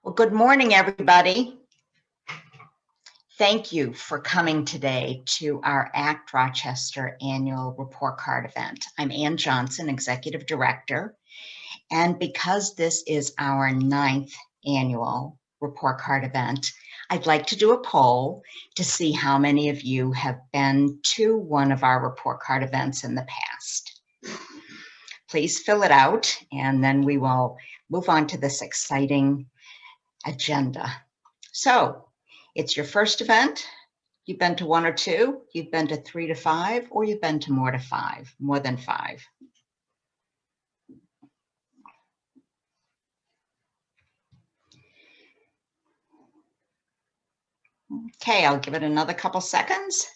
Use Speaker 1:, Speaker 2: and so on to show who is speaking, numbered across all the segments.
Speaker 1: Well, good morning, everybody. Thank you for coming today to our ACT Rochester annual report card event. I'm Ann Johnson, Executive Director, and because this is our 9th annual report card event, I'd like to do a poll to see how many of you have been to one of our report card events in the past. Please fill it out, and then we will move on to this exciting agenda. So it's your first event. You've been to 1 or 2, you've been to 3 to 5, or you've been to more than 5. Okay, I'll give it another couple seconds.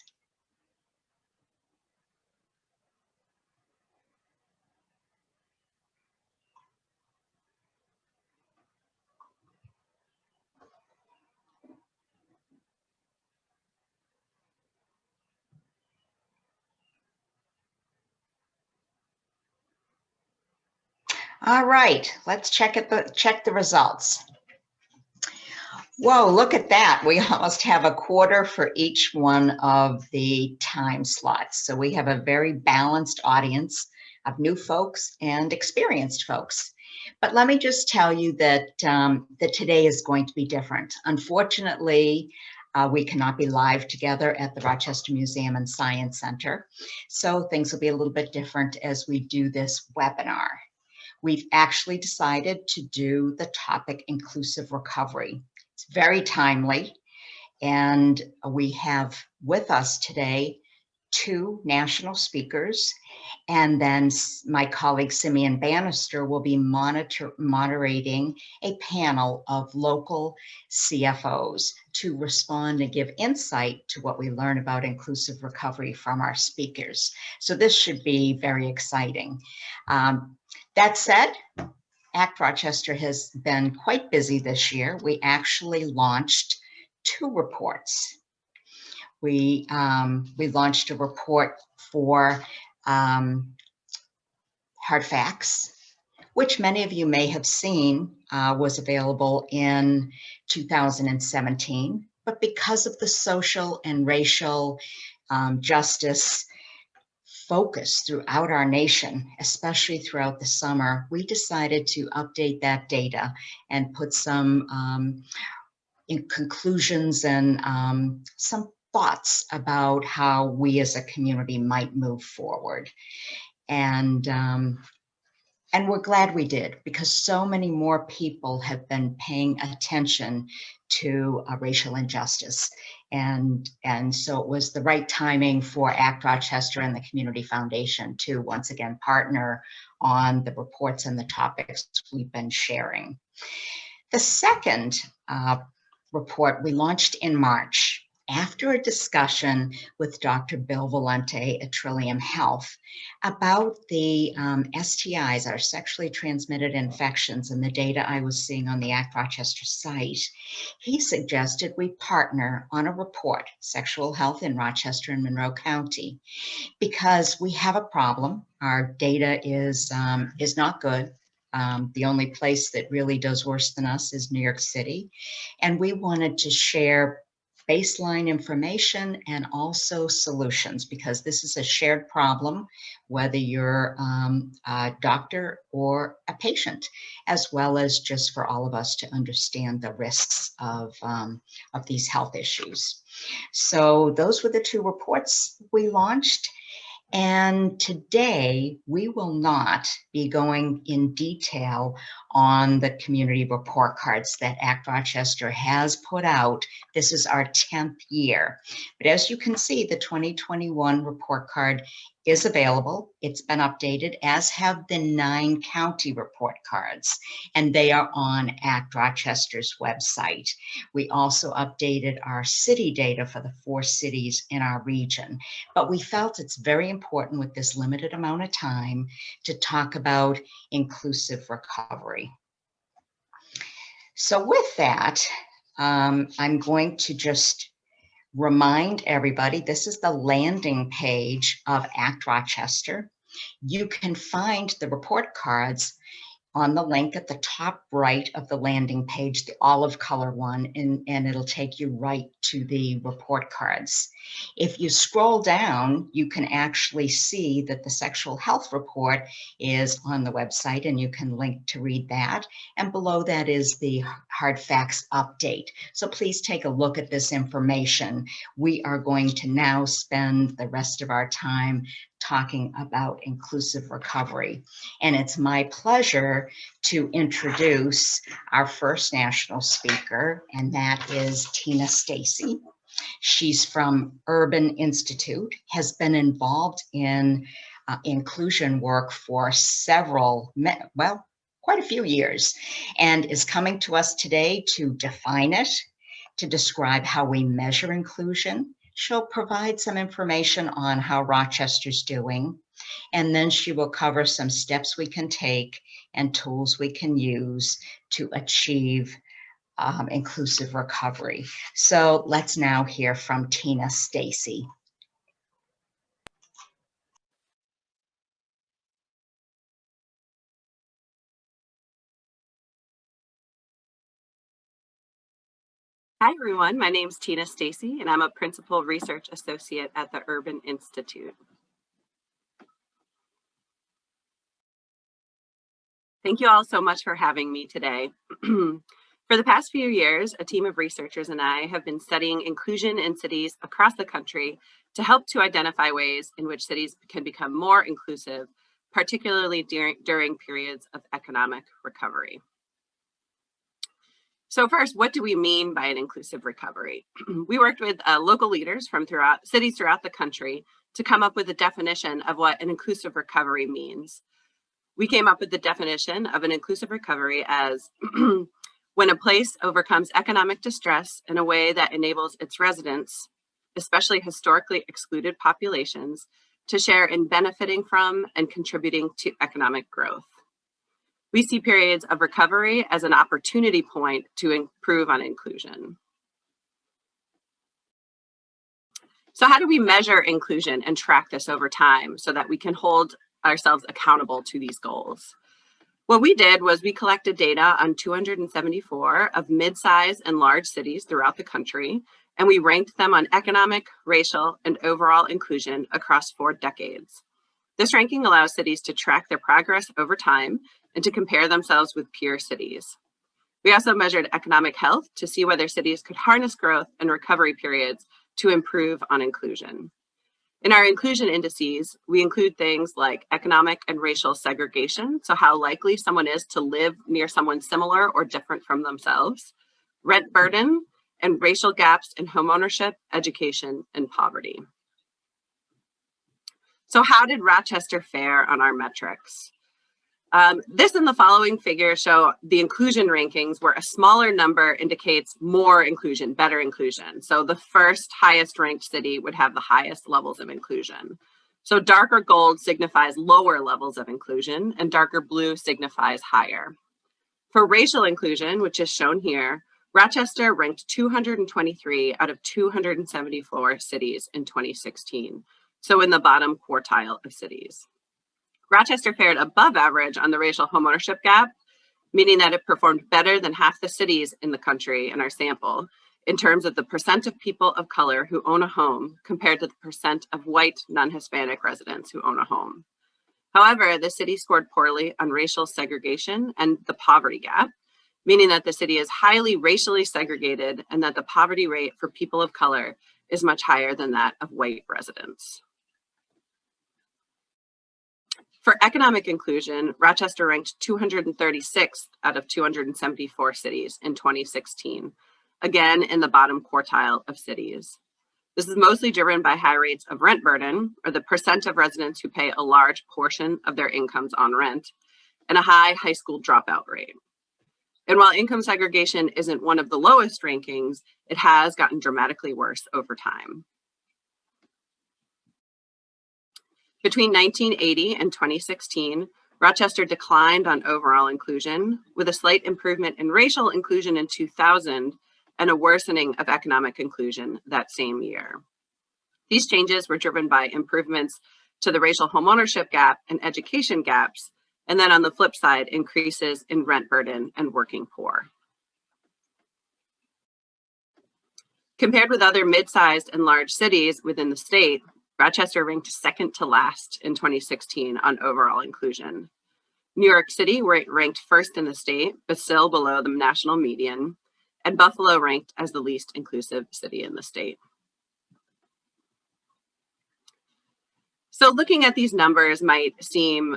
Speaker 1: All right, let's check the results. Whoa, look at that. We almost have a quarter for each one of the time slots. So we have a very balanced audience of new folks and experienced folks. But let me just tell you that, that today is going to be different. Unfortunately, we cannot be live together at the Rochester Museum and Science Center. So things will be a little bit different as we do this webinar. We've actually decided to do the topic inclusive recovery. It's very timely, and we have with us today 2 national speakers, and then my colleague Simeon Bannister will be moderating a panel of local CFOs to respond and give insight to what we learn about inclusive recovery from our speakers. So this should be very exciting. That said, ACT Rochester has been quite busy this year. We actually launched 2 reports. We launched a report for hard facts, which many of you may have seen was available in 2017, but because of the social and racial justice focus throughout our nation, especially throughout the summer, we decided to update that data and put some conclusions and some thoughts about how we as a community might move forward. And we're glad we did, because so many more people have been paying attention to racial injustice. And so it was the right timing for ACT Rochester and the Community Foundation to once again partner on the reports and the topics we've been sharing. The second report we launched in March after a discussion with Dr. Bill Valente at Trillium Health about the STIs, our sexually transmitted infections, and the data I was seeing on the ACT Rochester site. He suggested we partner on a report, Sexual Health in Rochester and Monroe County, because we have a problem. Our data is not good. The only place that really does worse than us is New York City. And we wanted to share baseline information and also solutions, because this is a shared problem, whether you're a doctor or a patient, as well as just for all of us to understand the risks of these health issues. So those were the 2 reports we launched. And today we will not be going in detail on the community report cards that ACT Rochester has put out. This is our 10th year. But as you can see, the 2021 report card is available. It's been updated, as have the 9 county report cards, and they are on ACT Rochester's website. We also updated our city data for the 4 cities in our region, but we felt it's very important with this limited amount of time to talk about inclusive recovery. So with that, I'm going to just remind everybody, this is the landing page of ACT Rochester. You can find the report cards on the link at the top right of the landing page, the olive color one, and it'll take you right to the report cards. If you scroll down, you can actually see that the sexual health report is on the website, and you can link to read that. And below that is the hard facts update. So please take a look at this information. We are going to now spend the rest of our time talking about inclusive recovery. And it's my pleasure to introduce our first national speaker, and that is Christina Stacy. She's from Urban Institute, has been involved in inclusion work for quite a few years, and is coming to us today to define it, to describe how we measure inclusion. She'll provide some information on how Rochester's doing, and then she will cover some steps we can take and tools we can use to achieve inclusive recovery. So let's now hear from Christina Stacy.
Speaker 2: Hi, everyone. My name is Christina Stacy, and I'm a Principal Research Associate at the Urban Institute. Thank you all so much for having me today. For the past few years, a team of researchers and I have been studying inclusion in cities across the country to help to identify ways in which cities can become more inclusive, particularly during periods of economic recovery. So first, what do we mean by an inclusive recovery? We worked with local leaders from cities throughout the country to come up with a definition of what an inclusive recovery means. We came up with the definition of an inclusive recovery as when a place overcomes economic distress in a way that enables its residents, especially historically excluded populations, to share in benefiting from and contributing to economic growth. We see periods of recovery as an opportunity point to improve on inclusion. So how do we measure inclusion and track this over time so that we can hold ourselves accountable to these goals? What we did was we collected data on 274 of mid-size and large cities throughout the country, and we ranked them on economic, racial, and overall inclusion across 4 decades. This ranking allows cities to track their progress over time and to compare themselves with peer cities. We also measured economic health to see whether cities could harness growth and recovery periods to improve on inclusion. In our inclusion indices, we include things like economic and racial segregation, so how likely someone is to live near someone similar or different from themselves, rent burden, and racial gaps in homeownership, education, and poverty. So how did Rochester fare on our metrics? This and the following figures show the inclusion rankings where a smaller number indicates more inclusion, better inclusion. So the first highest ranked city would have the highest levels of inclusion. So darker gold signifies lower levels of inclusion and darker blue signifies higher. For racial inclusion, which is shown here, Rochester ranked 223 out of 274 cities in 2016. So in the bottom quartile of cities. Rochester fared above average on the racial homeownership gap, meaning that it performed better than half the cities in the country in our sample in terms of the percent of people of color who own a home compared to the percent of white non-Hispanic residents who own a home. However, the city scored poorly on racial segregation and the poverty gap, meaning that the city is highly racially segregated and that the poverty rate for people of color is much higher than that of white residents. For economic inclusion, Rochester ranked 236th out of 274 cities in 2016, again in the bottom quartile of cities. This is mostly driven by high rates of rent burden, or the percent of residents who pay a large portion of their incomes on rent, and a high high school dropout rate. And while income segregation isn't one of the lowest rankings, it has gotten dramatically worse over time. Between 1980 and 2016, Rochester declined on overall inclusion, with a slight improvement in racial inclusion in 2000 and a worsening of economic inclusion that same year. These changes were driven by improvements to the racial homeownership gap and education gaps, And then on the flip side, increases in rent burden and working poor. Compared with other mid-sized and large cities within the state, Rochester ranked second to last in 2016 on overall inclusion. New York City ranked first in the state, but still below the national median, and Buffalo ranked as the least inclusive city in the state. So looking at these numbers might seem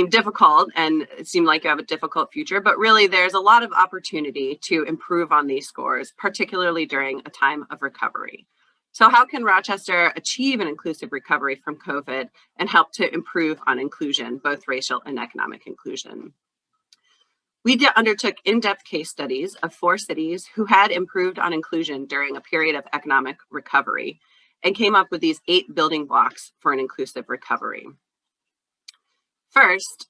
Speaker 2: difficult and seem like you have a difficult future, but really there's a lot of opportunity to improve on these scores, particularly during a time of recovery. So how can Rochester achieve an inclusive recovery from COVID and help to improve on inclusion, both racial and economic inclusion? We undertook in-depth case studies of 4 cities who had improved on inclusion during a period of economic recovery and came up with these 8 building blocks for an inclusive recovery. First,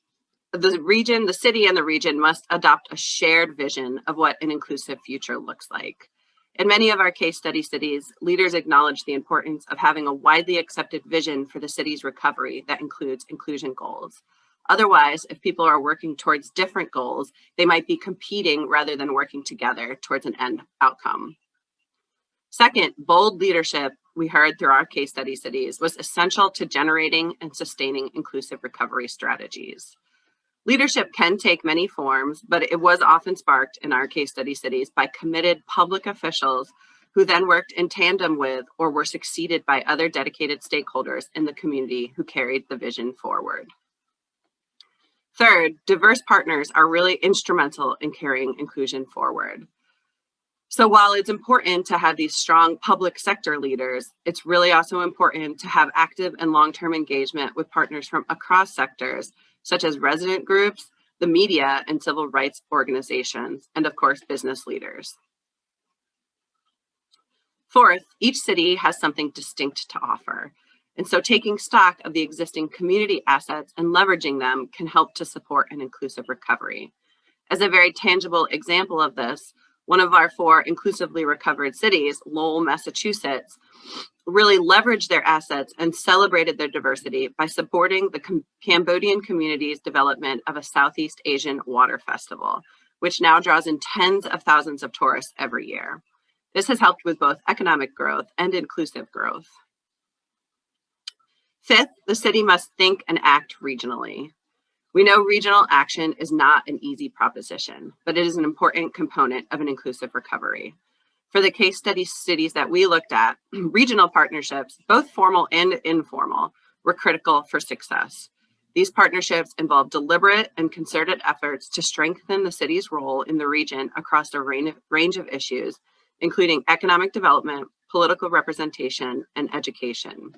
Speaker 2: the city and the region must adopt a shared vision of what an inclusive future looks like. In many of our case study cities, leaders acknowledge the importance of having a widely accepted vision for the city's recovery that includes inclusion goals. Otherwise, if people are working towards different goals, they might be competing rather than working together towards an end outcome. Second, bold leadership, we heard through our case study cities, was essential to generating and sustaining inclusive recovery strategies. Leadership can take many forms, but it was often sparked in our case study cities by committed public officials who then worked in tandem with or were succeeded by other dedicated stakeholders in the community who carried the vision forward. Third, diverse partners are really instrumental in carrying inclusion forward. So while it's important to have these strong public sector leaders, it's really also important to have active and long-term engagement with partners from across sectors, such as resident groups, the media, and civil rights organizations, and of course, business leaders. Fourth, each city has something distinct to offer. And so taking stock of the existing community assets and leveraging them can help to support an inclusive recovery. As a very tangible example of this, one of our 4 inclusively recovered cities, Lowell, Massachusetts, really leveraged their assets and celebrated their diversity by supporting the Cambodian community's development of a Southeast Asian water festival, which now draws in tens of thousands of tourists every year. This has helped with both economic growth and inclusive growth. Fifth, the city must think and act regionally. We know regional action is not an easy proposition, but it is an important component of an inclusive recovery. For the case study cities that we looked at, regional partnerships, both formal and informal, were critical for success. These partnerships involve deliberate and concerted efforts to strengthen the city's role in the region across a range of issues, including economic development, political representation, and education.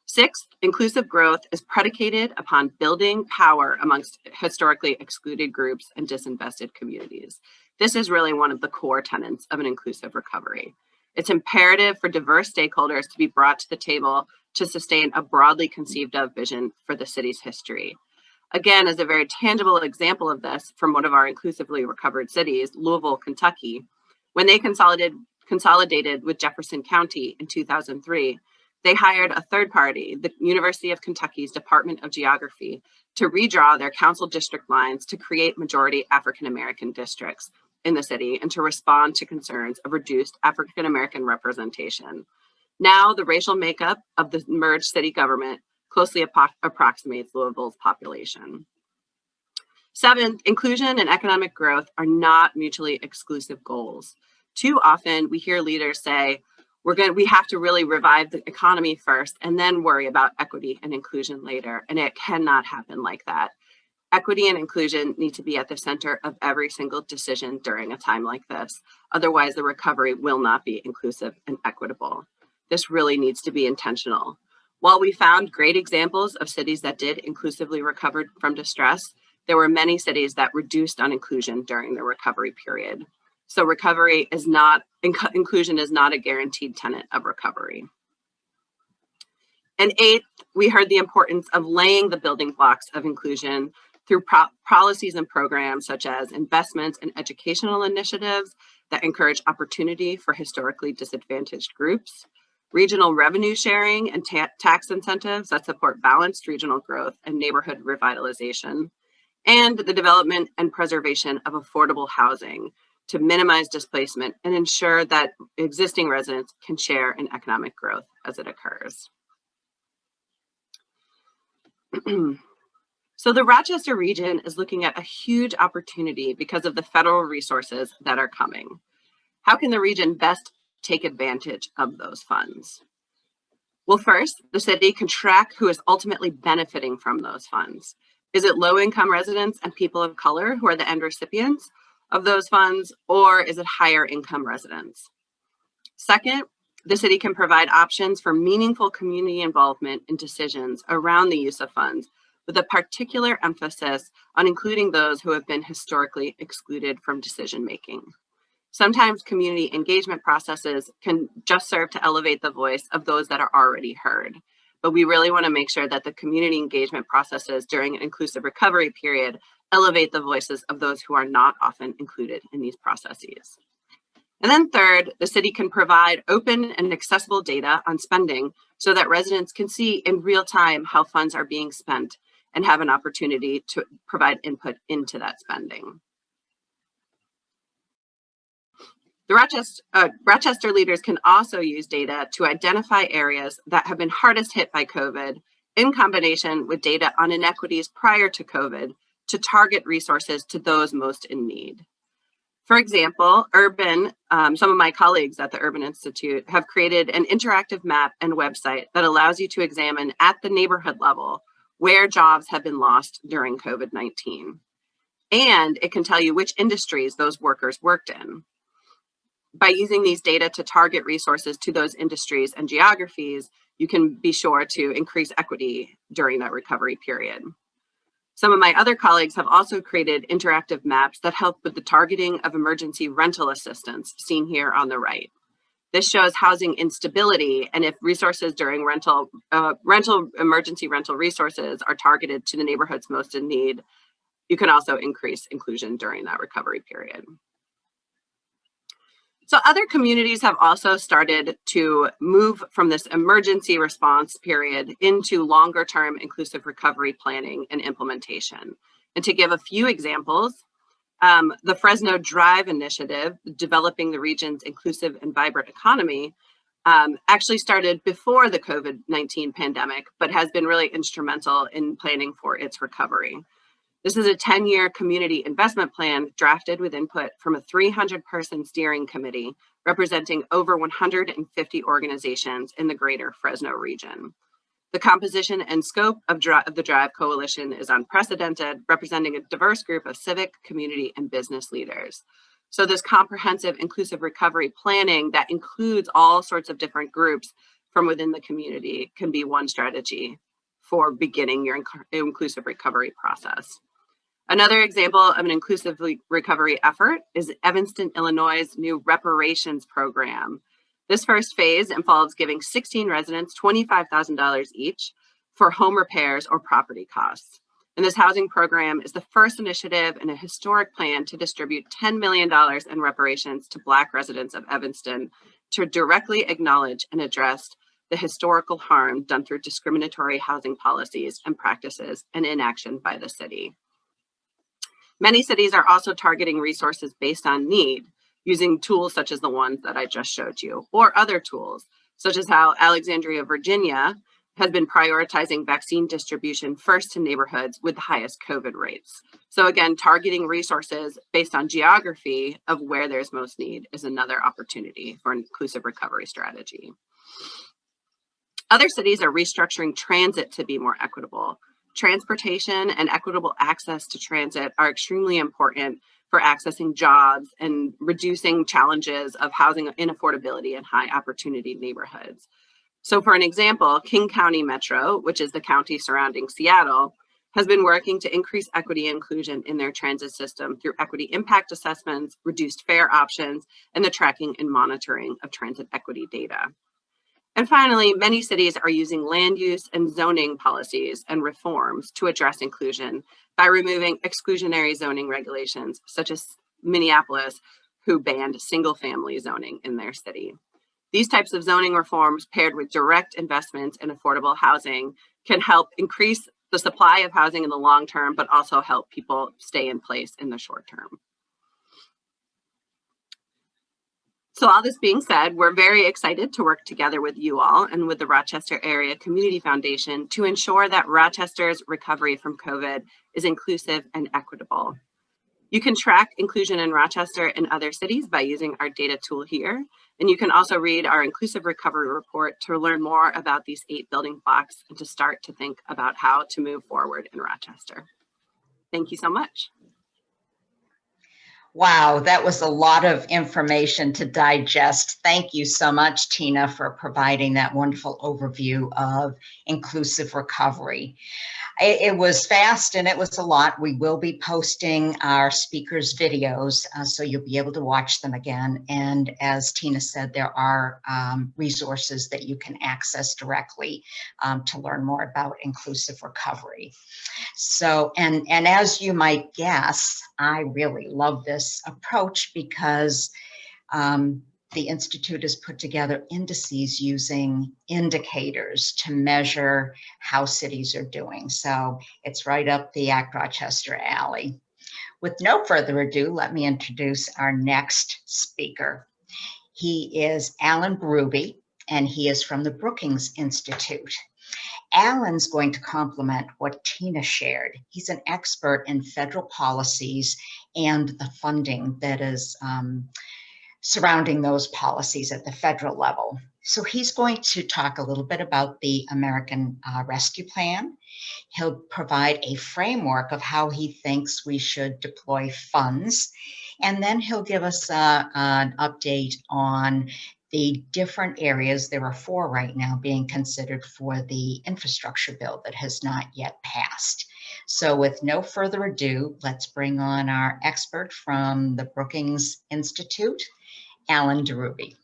Speaker 2: Sixth, inclusive growth is predicated upon building power amongst historically excluded groups and disinvested communities. This is really one of the core tenets of an inclusive recovery. It's imperative for diverse stakeholders to be brought to the table to sustain a broadly conceived of vision for the city's history. Again, as a very tangible example of this from one of our inclusively recovered cities, Louisville, Kentucky, when they consolidated with Jefferson County in 2003, they hired a third party, the University of Kentucky's Department of Geography, to redraw their council district lines to create majority African-American districts in the city and to respond to concerns of reduced African-American representation. Now, the racial makeup of the merged city government closely approximates Louisville's population. Seventh, inclusion and economic growth are not mutually exclusive goals. Too often, we hear leaders say, we have to really revive the economy first and then worry about equity and inclusion later. And it cannot happen like that. Equity and inclusion need to be at the center of every single decision during a time like this. Otherwise, the recovery will not be inclusive and equitable. This really needs to be intentional. While we found great examples of cities that did inclusively recover from distress, there were many cities that reduced on inclusion during the recovery period. So inclusion is not a guaranteed tenet of recovery. And eighth, we heard the importance of laying the building blocks of inclusion through policies and programs such as investments in educational initiatives that encourage opportunity for historically disadvantaged groups, regional revenue sharing and tax incentives that support balanced regional growth and neighborhood revitalization, and the development and preservation of affordable housing to minimize displacement and ensure that existing residents can share in economic growth as it occurs. So the Rochester region is looking at a huge opportunity because of the federal resources that are coming. How can the region best take advantage of those funds? Well, first, the city can track who is ultimately benefiting from those funds. Is it low-income residents and people of color who are the end recipients of those funds, or is it higher income residents? Second, the city can provide options for meaningful community involvement in decisions around the use of funds, with a particular emphasis on including those who have been historically excluded from decision-making. Sometimes community engagement processes can just serve to elevate the voice of those that are already heard. But we really want to make sure that the community engagement processes during an inclusive recovery period elevate the voices of those who are not often included in these processes. And then third, the city can provide open and accessible data on spending so that residents can see in real time how funds are being spent and have an opportunity to provide input into that spending. The Rochester leaders can also use data to identify areas that have been hardest hit by COVID in combination with data on inequities prior to COVID to target resources to those most in need. For example, some of my colleagues at the Urban Institute have created an interactive map and website that allows you to examine at the neighborhood level where jobs have been lost during COVID-19. And it can tell you which industries those workers worked in. By using these data to target resources to those industries and geographies, you can be sure to increase equity during that recovery period. Some of my other colleagues have also created interactive maps that help with the targeting of emergency rental assistance, seen here on the right. This shows housing instability, and if resources during emergency rental resources are targeted to the neighborhoods most in need, you can also increase inclusion during that recovery period. So other communities have also started to move from this emergency response period into longer term inclusive recovery planning and implementation. And to give a few examples, the Fresno Drive initiative, developing the region's inclusive and vibrant economy, actually started before the COVID-19 pandemic, but has been really instrumental in planning for its recovery. This is a 10-year community investment plan drafted with input from a 300-person steering committee representing over 150 organizations in the greater Fresno region. The composition and scope of the Drive Coalition is unprecedented, representing a diverse group of civic, community, and business leaders. So this comprehensive inclusive recovery planning that includes all sorts of different groups from within the community can be one strategy for beginning your inclusive recovery process. Another example of an inclusive recovery effort is Evanston, Illinois' new reparations program. This first phase involves giving 16 residents $25,000 each for home repairs or property costs. And this housing program is the first initiative in a historic plan to distribute $10 million in reparations to Black residents of Evanston to directly acknowledge and address the historical harm done through discriminatory housing policies and practices and inaction by the city. Many cities are also targeting resources based on need, using tools such as the ones that I just showed you, or other tools, such as how Alexandria, Virginia, has been prioritizing vaccine distribution first to neighborhoods with the highest COVID rates. So again, targeting resources based on geography of where there's most need is another opportunity for an inclusive recovery strategy. Other cities are restructuring transit to be more equitable. Transportation and equitable access to transit are extremely important for accessing jobs and reducing challenges of housing inaffordability in high opportunity neighborhoods. So for an example, King County Metro, which is the county surrounding Seattle, has been working to increase equity and inclusion in their transit system through equity impact assessments, reduced fare options, and the tracking and monitoring of transit equity data. And finally, many cities are using land use and zoning policies and reforms to address inclusion by removing exclusionary zoning regulations, such as Minneapolis, who banned single-family zoning in their city. These types of zoning reforms paired with direct investments in affordable housing can help increase the supply of housing in the long term, but also help people stay in place in the short term. So all this being said, we're very excited to work together with you all and with the Rochester Area Community Foundation to ensure that Rochester's recovery from COVID is inclusive and equitable. You can track inclusion in Rochester and other cities by using our data tool here. And you can also read our Inclusive Recovery Report to learn more about these 8 building blocks and to start to think about how to move forward in Rochester. Thank you so much.
Speaker 1: Wow, that was a lot of information to digest. Thank you so much, Tina, for providing that wonderful overview of inclusive recovery. It was fast and it was a lot. We will be posting our speakers' videos, so you'll be able to watch them again. And as Tina said, there are resources that you can access directly to learn more about inclusive recovery. So, and as you might guess, I really love this approach because the Institute has put together indices using indicators to measure how cities are doing. So it's right up the Act Rochester alley. With no further ado, let me introduce our next speaker. He is Alan Berube, and he is from the Brookings Institute. Alan's going to complement what Tina shared. He's an expert in federal policies and the funding that is surrounding those policies at the federal level. So he's going to talk a little bit about the American Rescue Plan. He'll provide a framework of how he thinks we should deploy funds. And then he'll give us an update on the different areas. There are 4 right now being considered for the infrastructure bill that has not yet passed. So with no further ado, let's bring on our expert from the Brookings Institute, Alan Berube.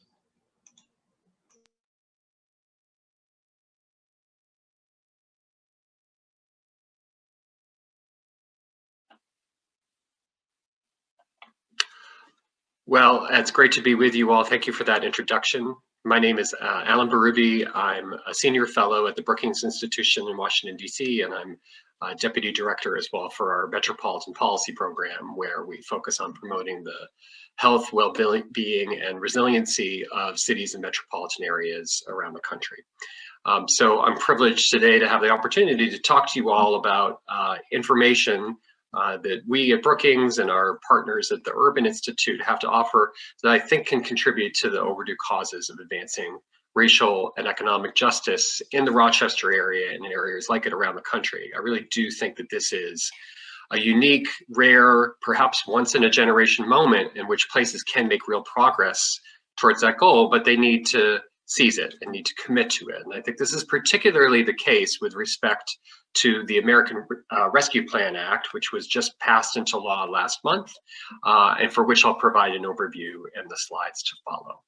Speaker 3: Well, it's great to be with you all. Thank you for that introduction. My name is Alan Berube. I'm a senior fellow at the Brookings Institution in Washington, D.C., and I'm deputy director as well for our Metropolitan Policy Program, where we focus on promoting the health, well-being, and resiliency of cities and metropolitan areas around the country. So I'm privileged today to have the opportunity to talk to you all about information that we at Brookings and our partners at the Urban Institute have to offer that I think can contribute to the overdue causes of advancing racial and economic justice in the Rochester area and in areas like it around the country. I really do think that this is a unique, rare, perhaps once in a generation moment in which places can make real progress towards that goal, but they need to seize it and need to commit to it. And I think this is particularly the case with respect to the American Rescue Plan Act, which was just passed into law last month, and for which I'll provide an overview in the slides to follow.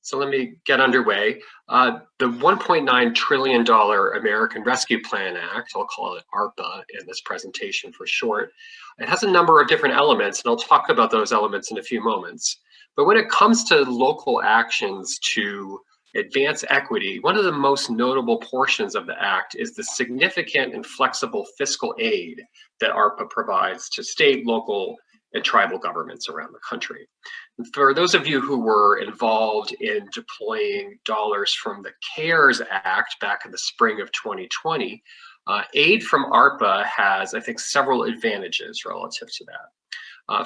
Speaker 3: So let me get underway. The $1.9 trillion American Rescue Plan Act, I'll call it ARPA in this presentation for short, it has a number of different elements, and I'll talk about those elements in a few moments. But when it comes to local actions to advance equity, one of the most notable portions of the act is the significant and flexible fiscal aid that ARPA provides to state, local, and tribal governments around the country. And for those of you who were involved in deploying dollars from the CARES Act back in the spring of 2020, aid from ARPA has, I think, several advantages relative to that.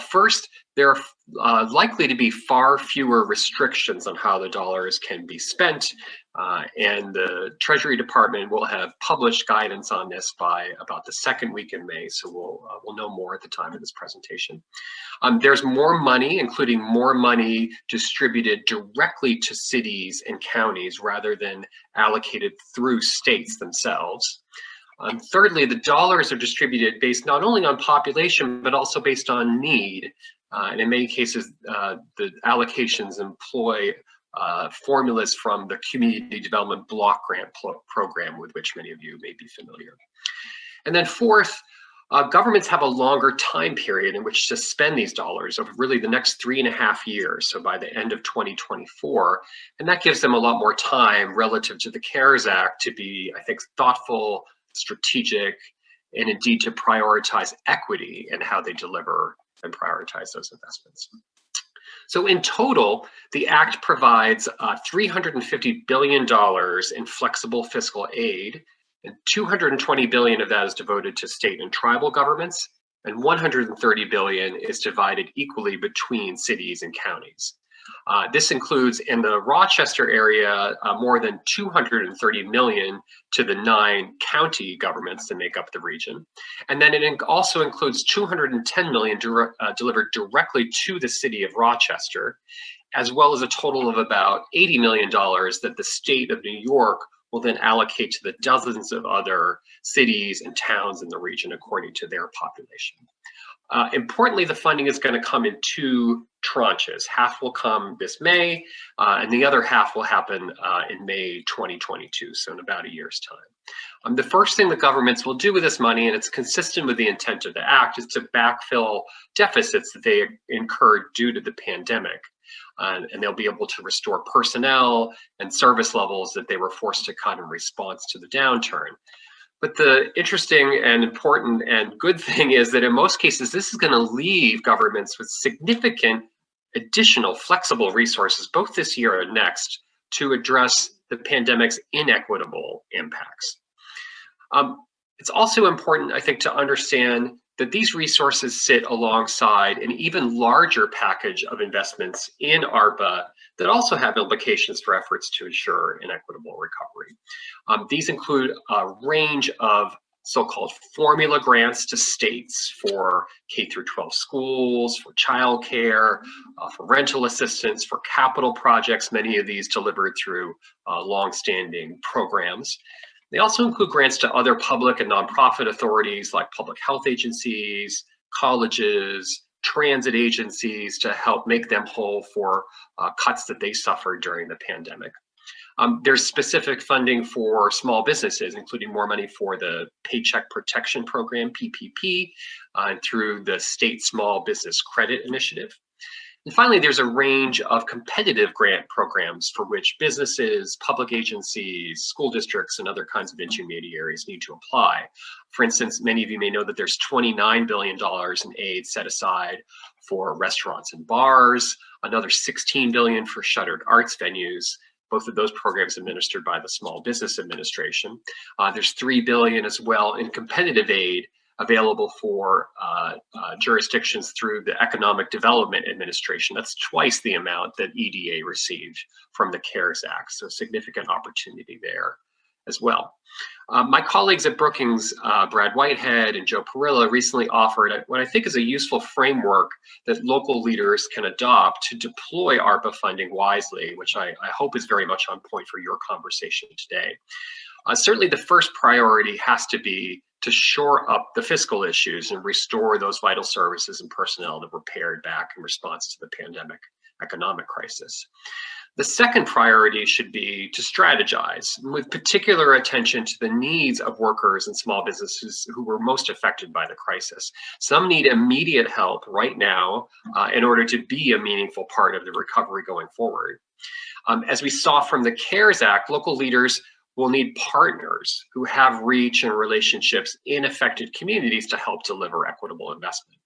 Speaker 3: First, there are likely to be far fewer restrictions on how the dollars can be spent, and the Treasury Department will have published guidance on this by about the second week in May, so we'll know more at the time of this presentation. There's more money, including more money distributed directly to cities and counties rather than allocated through states themselves. Thirdly, the dollars are distributed based not only on population, but also based on need. And in many cases, the allocations employ formulas from the Community Development Block Grant Program, with which many of you may be familiar. And then fourth, Governments have a longer time period in which to spend these dollars over really the next 3.5 years, so by the end of 2024, and that gives them a lot more time relative to the CARES Act to be, I think, thoughtful, strategic, and indeed to prioritize equity in how they deliver and prioritize those investments. So in total, the Act provides $350 billion in flexible fiscal aid, and $220 billion of that is devoted to state and tribal governments, and $130 billion is divided equally between cities and counties. This includes in the Rochester area more than $230 million to the 9 county governments that make up the region. And then it also includes $210 million delivered directly to the city of Rochester, as well as a total of about $80 million that the state of New York will then allocate to the dozens of other cities and towns in the region according to their population. Importantly, the funding is going to come in 2 tranches. Half will come this May, and the other half will happen in May 2022, so in about a year's time. The first thing the governments will do with this money, and it's consistent with the intent of the Act, is to backfill deficits that they incurred due to the pandemic. And they'll be able to restore personnel and service levels that they were forced to cut in response to the downturn. But the interesting and important and good thing is that in most cases, this is going to leave governments with significant additional flexible resources, both this year and next, to address the pandemic's inequitable impacts. It's also important, I think, to understand that these resources sit alongside an even larger package of investments in ARPA that also have implications for efforts to ensure an equitable recovery. These include a range of so-called formula grants to states for K-12 schools, for childcare, for rental assistance, for capital projects, many of these delivered through longstanding programs. They also include grants to other public and nonprofit authorities like public health agencies, colleges, transit agencies to help make them whole for cuts that they suffered during the pandemic. There's specific funding for small businesses, including more money for the Paycheck Protection Program, PPP, and through the State Small Business Credit Initiative. And finally, there's a range of competitive grant programs for which businesses, public agencies, school districts, and other kinds of intermediaries need to apply. For instance, many of you may know that there's $29 billion in aid set aside for restaurants and bars, another $16 billion for shuttered arts venues, both of those programs administered by the Small Business Administration. There's $3 billion as well in competitive aid available for jurisdictions through the Economic Development Administration. That's twice the amount that EDA received from the CARES Act, so significant opportunity there as well. My colleagues at Brookings, Brad Whitehead and Joe Perilla, recently offered what I think is a useful framework that local leaders can adopt to deploy ARPA funding wisely, which I hope is very much on point for your conversation today. Certainly the first priority has to be to shore up the fiscal issues and restore those vital services and personnel that were pared back in response to the pandemic economic crisis. The second priority should be to strategize with particular attention to the needs of workers and small businesses who were most affected by the crisis. Some need immediate help right now in order to be a meaningful part of the recovery going forward. As we saw from the CARES Act, local leaders will need partners who have reach and relationships in affected communities to help deliver equitable investment.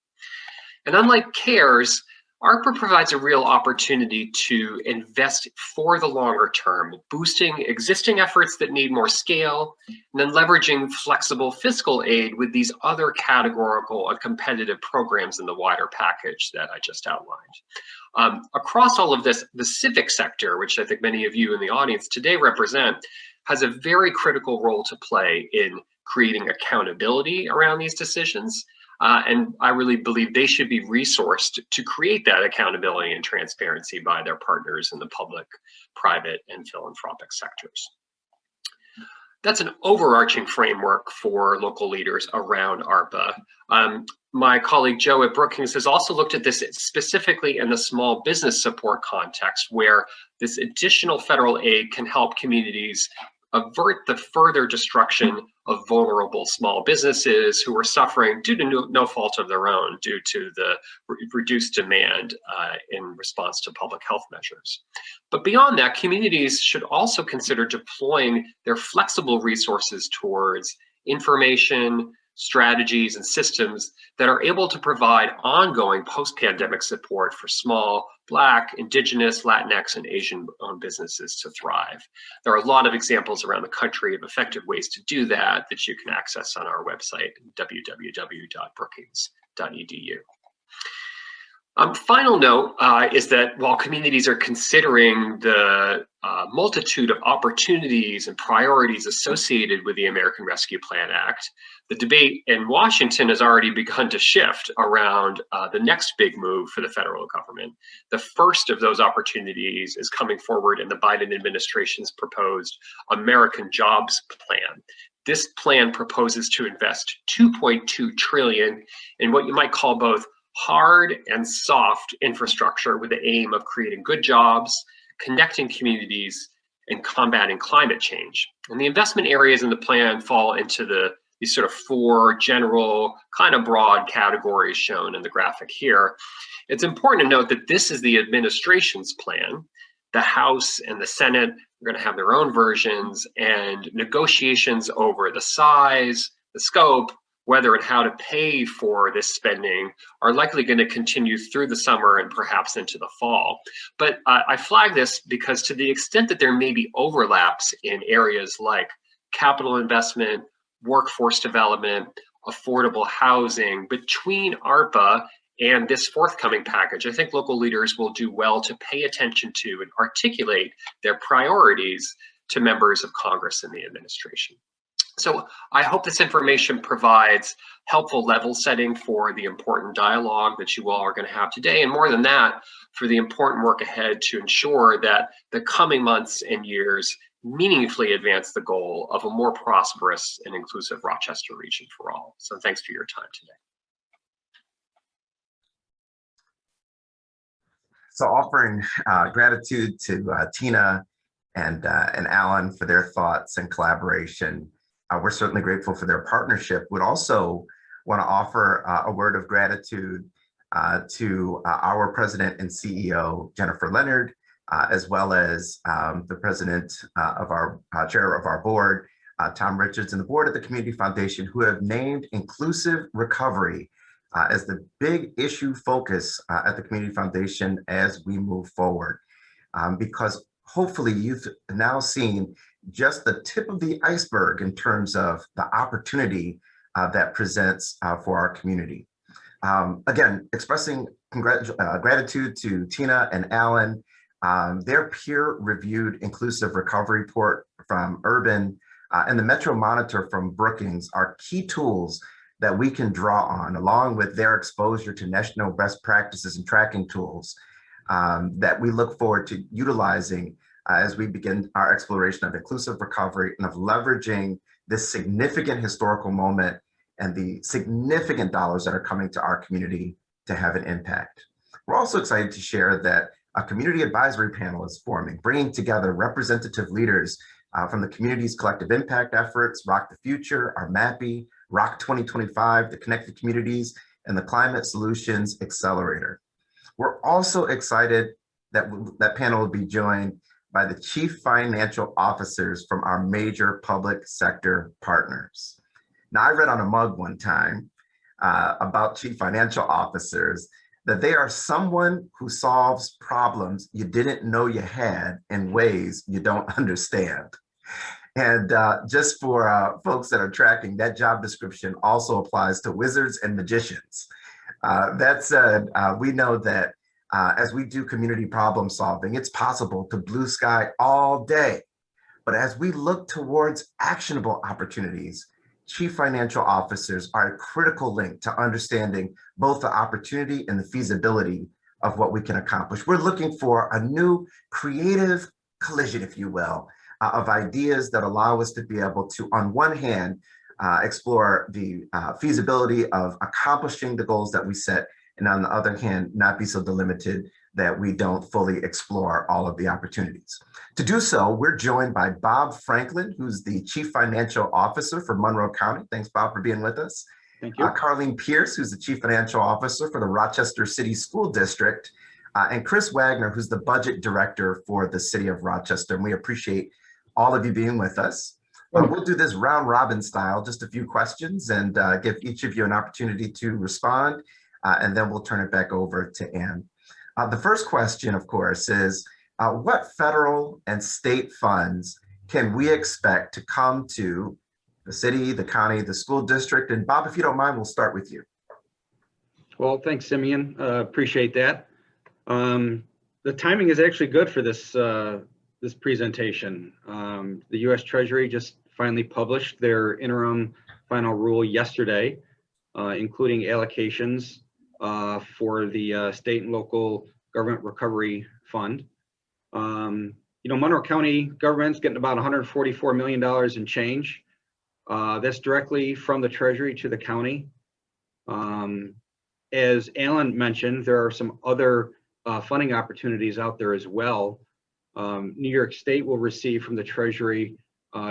Speaker 3: And unlike CARES, ARPA provides a real opportunity to invest for the longer term, boosting existing efforts that need more scale, and then leveraging flexible fiscal aid with these other categorical and competitive programs in the wider package that I just outlined. Across all of this, the civic sector, which I think many of you in the audience today represent, has a very critical role to play in creating accountability around these decisions. And I really believe they should be resourced to create that accountability and transparency by their partners in the public, private, and philanthropic sectors. That's an overarching framework for local leaders around ARPA. My colleague Joe at Brookings has also looked at this specifically in the small business support context, where this additional federal aid can help communities avert the further destruction of vulnerable small businesses who were suffering due to no fault of their own, due to the reduced demand in response to public health measures. But beyond that, communities should also consider deploying their flexible resources towards information, strategies, and systems that are able to provide ongoing post-pandemic support for small Black, Indigenous, Latinx, and Asian-owned businesses to thrive. There are a lot of examples around the country of effective ways to do that you can access on our website, www.brookings.edu. Final note is that while communities are considering the multitude of opportunities and priorities associated with the American Rescue Plan Act, the debate in Washington has already begun to shift around the next big move for the federal government. The first of those opportunities is coming forward in the Biden administration's proposed American Jobs Plan. This plan proposes to invest $2.2 trillion in what you might call both hard and soft infrastructure with the aim of creating good jobs, connecting communities, and combating climate change. And the investment areas in the plan fall into these sort of four general, kind of broad categories shown in the graphic here. It's important to note that this is the administration's plan. The House and the Senate are going to have their own versions, and negotiations over the size, the scope, whether and how to pay for this spending are likely going to continue through the summer and perhaps into the fall. But I flag this because to the extent that there may be overlaps in areas like capital investment, workforce development, affordable housing between ARPA and this forthcoming package, I think local leaders will do well to pay attention to and articulate their priorities to members of Congress and the administration. So I hope this information provides helpful level setting for the important dialogue that you all are going to have today, and more than that, for the important work ahead to ensure that the coming months and years meaningfully advance the goal of a more prosperous and inclusive Rochester region for all. So thanks for your time today.
Speaker 4: So offering gratitude to Tina and Alan for their thoughts and collaboration. We're certainly grateful for their partnership. Would also want to offer a word of gratitude to our president and CEO, Jennifer Leonard, as well as the president of our chair of our board, Tom Richards, and the board of the Community Foundation, who have named inclusive recovery as the big issue focus at the Community Foundation as we move forward. Because hopefully you've now seen just the tip of the iceberg in terms of the opportunity that presents for our community. Again, expressing gratitude to Tina and Alan. Their peer-reviewed inclusive recovery report from Urban and the Metro Monitor from Brookings are key tools that we can draw on, along with their exposure to national best practices and tracking tools that we look forward to utilizing as we begin our exploration of inclusive recovery and of leveraging this significant historical moment and the significant dollars that are coming to our community to have an impact. We're also excited to share that a community advisory panel is forming, bringing together representative leaders from the community's collective impact efforts, Rock the Future, our MAPI, Rock 2025, the Connected Communities, and the Climate Solutions Accelerator. We're also excited that that panel will be joined by the chief financial officers from our major public sector partners. Now, I read on a mug one time about chief financial officers that they are someone who solves problems you didn't know you had in ways you don't understand. And just for folks that are tracking, that job description also applies to wizards and magicians. That said, we know that as we do community problem solving, it's possible to blue sky all day. But as we look towards actionable opportunities, chief financial officers are a critical link to understanding both the opportunity and the feasibility of what we can accomplish. We're looking for a new creative collision, if you will, of ideas that allow us to be able to, on one hand, explore the feasibility of accomplishing the goals that we set, and on the other hand, not be so delimited that we don't fully explore all of the opportunities. To do so, we're joined by Bob Franklin, who's the Chief Financial Officer for Monroe County. Thanks, Bob, for being with us.
Speaker 5: Thank you.
Speaker 4: Carlene Pierce, who's the Chief Financial Officer for the Rochester City School District, and Chris Wagner, who's the Budget Director for the City of Rochester. And we appreciate all of you being with us. We'll do this round robin style, just a few questions, and give each of you an opportunity to respond, and then we'll turn it back over to Ann. The first question, of course, is what federal and state funds can we expect to come to the city, the county, the school district? And Bob, if you don't mind, we'll start with you.
Speaker 5: Well, thanks, Simeon. Appreciate that. The timing is actually good for this this presentation. The U.S. Treasury just finally published their interim final rule yesterday, including allocations for the state and local government recovery fund. Monroe County government's getting about $144 million in change. That's directly from the Treasury to the county. As Alan mentioned, there are some other funding opportunities out there as well. New York State will receive from the Treasury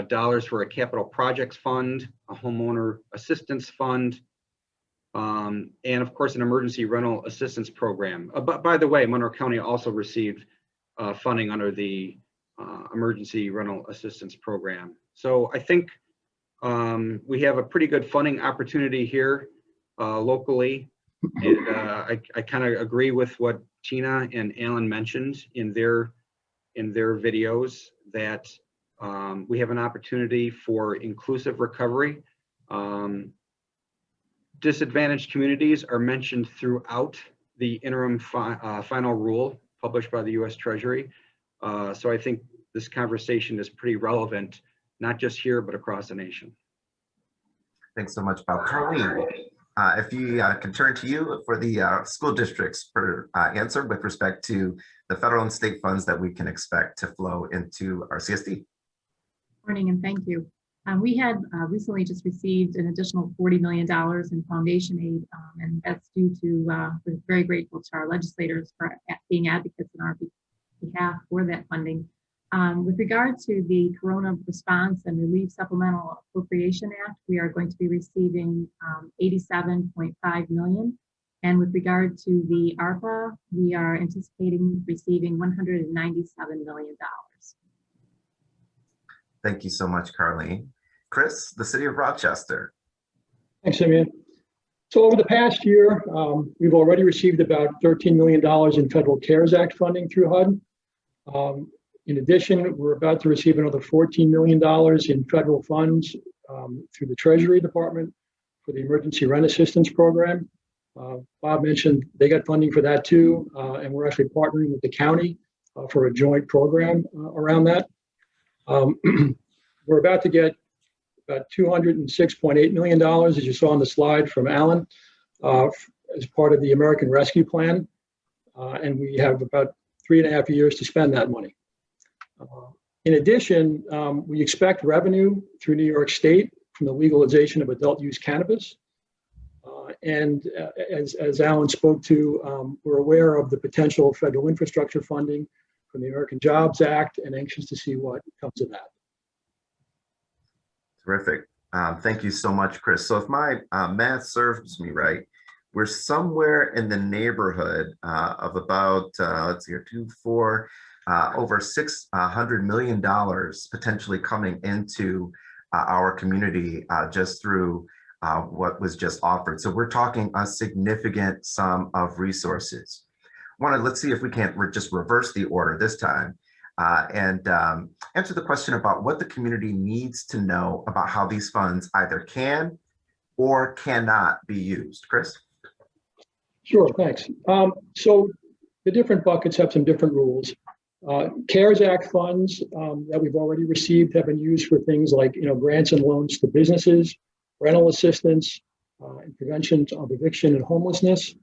Speaker 5: dollars for a capital projects fund, a homeowner assistance fund, and of course an emergency rental assistance program. But by the way, Monroe County also received funding under the emergency rental assistance program. So I think we have a pretty good funding opportunity here locally. And I kind of agree with what Tina and Alan mentioned in their videos, that we have an opportunity for inclusive recovery. Disadvantaged communities are mentioned throughout the interim final rule published by the U.S. Treasury. So I think this conversation is pretty relevant, not just here, but across the nation.
Speaker 4: Thanks so much, Bob. Carlene, if you can turn to you for the school districts for answer with respect to the federal and state funds that we can expect to flow into our CSD.
Speaker 6: Morning, and thank you. We had recently just received an additional $40 million in foundation aid, and that's due to, we're very grateful to our legislators for being advocates on our behalf for that funding. With regard to the Corona Response and Relief Supplemental Appropriation Act, we are going to be receiving $87.5 million. And with regard to the ARPA, we are anticipating receiving $197 million.
Speaker 4: Thank you so much, Carlene. Chris, the City of Rochester.
Speaker 7: Thanks, Simeon. So over the past year, we've already received about $13 million in Federal CARES Act funding through HUD. In addition, we're about to receive another $14 million in federal funds through the Treasury Department for the Emergency Rent Assistance Program. Bob mentioned they got funding for that too, and we're actually partnering with the county for a joint program around that. We're about to get about $206.8 million, as you saw on the slide from Alan, as part of the American Rescue Plan. And we have about 3.5 years to spend that money. In addition, we expect revenue through New York State from the legalization of adult use cannabis. And as Alan spoke to, we're aware of the potential federal infrastructure funding from the American Jobs Act and anxious to see what comes of that.
Speaker 4: Terrific. Thank you so much, Chris. So if my math serves me right, we're somewhere in the neighborhood of about, let's see here, over $600 million potentially coming into our community just through what was just offered. So we're talking a significant sum of resources. Let's see if we can't just reverse the order this time and answer the question about what the community needs to know about how these funds either can or cannot be used. Chris?
Speaker 7: Sure, thanks. So the different buckets have some different rules. CARES Act funds that we've already received have been used for things like grants and loans to businesses, rental assistance, and prevention of eviction and homelessness.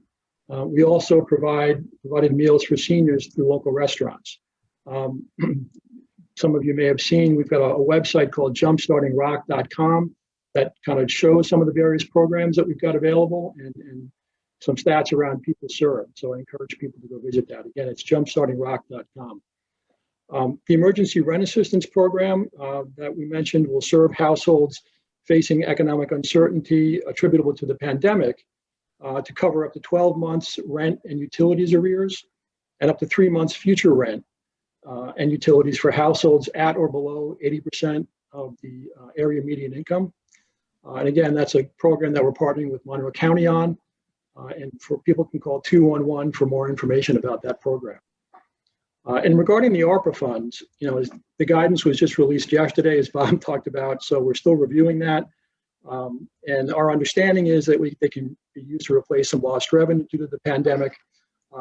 Speaker 7: We also provided meals for seniors through local restaurants. Some of you may have seen, we've got a website called jumpstartingrock.com that kind of shows some of the various programs that we've got available and some stats around people served. So I encourage people to go visit that. Again, it's jumpstartingrock.com. The Emergency Rent Assistance Program that we mentioned will serve households facing economic uncertainty attributable to the pandemic to cover up to 12 months rent and utilities arrears and up to 3 months future rent and utilities for households at or below 80% of the area median income. And again, that's a program that we're partnering with Monroe County on. And for people can call 211 for more information about that program. And regarding the ARPA funds, the guidance was just released yesterday, as Bob talked about, so we're still reviewing that. And our understanding is that they can be used to replace some lost revenue due to the pandemic,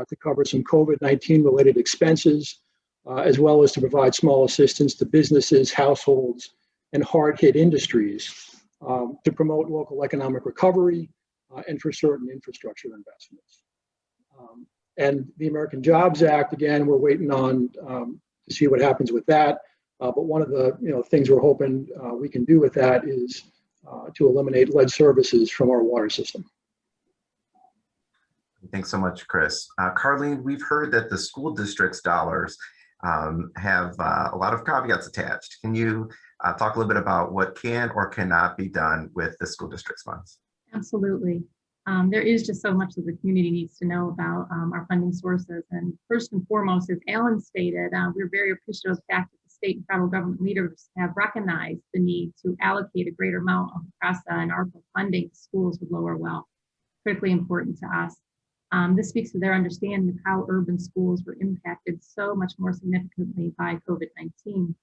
Speaker 7: to cover some COVID-19 related expenses, as well as to provide small assistance to businesses, households, and hard-hit industries to promote local economic recovery and for certain infrastructure investments. And the American Jobs Act, again, we're waiting on to see what happens with that. But one of the things we're hoping we can do with that is to eliminate lead services from our water system.
Speaker 4: Thanks so much, Chris. Carlene, we've heard that the school district's dollars have a lot of caveats attached. Can you talk a little bit about what can or cannot be done with the school district's funds?
Speaker 6: Absolutely. There is just so much that the community needs to know about our funding sources. And first and foremost, as Alan stated, we're very appreciative of the fact that the state and federal government leaders have recognized the need to allocate a greater amount of PRESA and ARPA funding to schools with lower wealth. Critically important to us. This speaks to their understanding of how urban schools were impacted so much more significantly by COVID-19.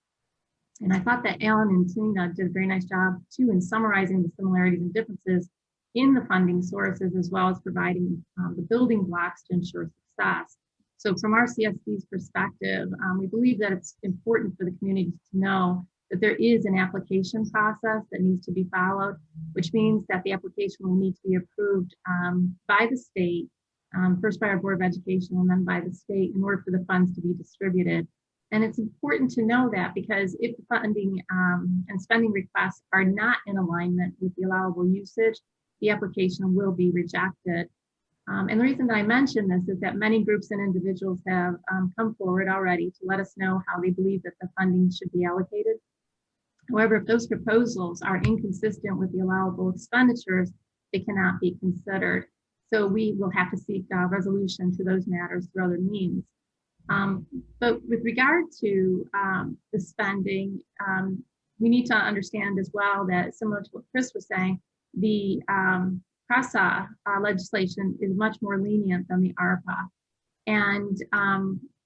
Speaker 6: And I thought that Alan and Tina did a very nice job too in summarizing the similarities and differences in the funding sources, as well as providing the building blocks to ensure success. So from our CSD's perspective, we believe that it's important for the community to know that there is an application process that needs to be followed, which means that the application will need to be approved by the state, first by our Board of Education and then by the state in order for the funds to be distributed. And it's important to know that because if the funding and spending requests are not in alignment with the allowable usage, the application will be rejected. And the reason that I mention this is that many groups and individuals have come forward already to let us know how they believe that the funding should be allocated. However, if those proposals are inconsistent with the allowable expenditures, they cannot be considered. So we will have to seek resolution to those matters through other means. But with regard to the spending, we need to understand as well that similar to what Chris was saying, the PRESA legislation is much more lenient than the ARPA. And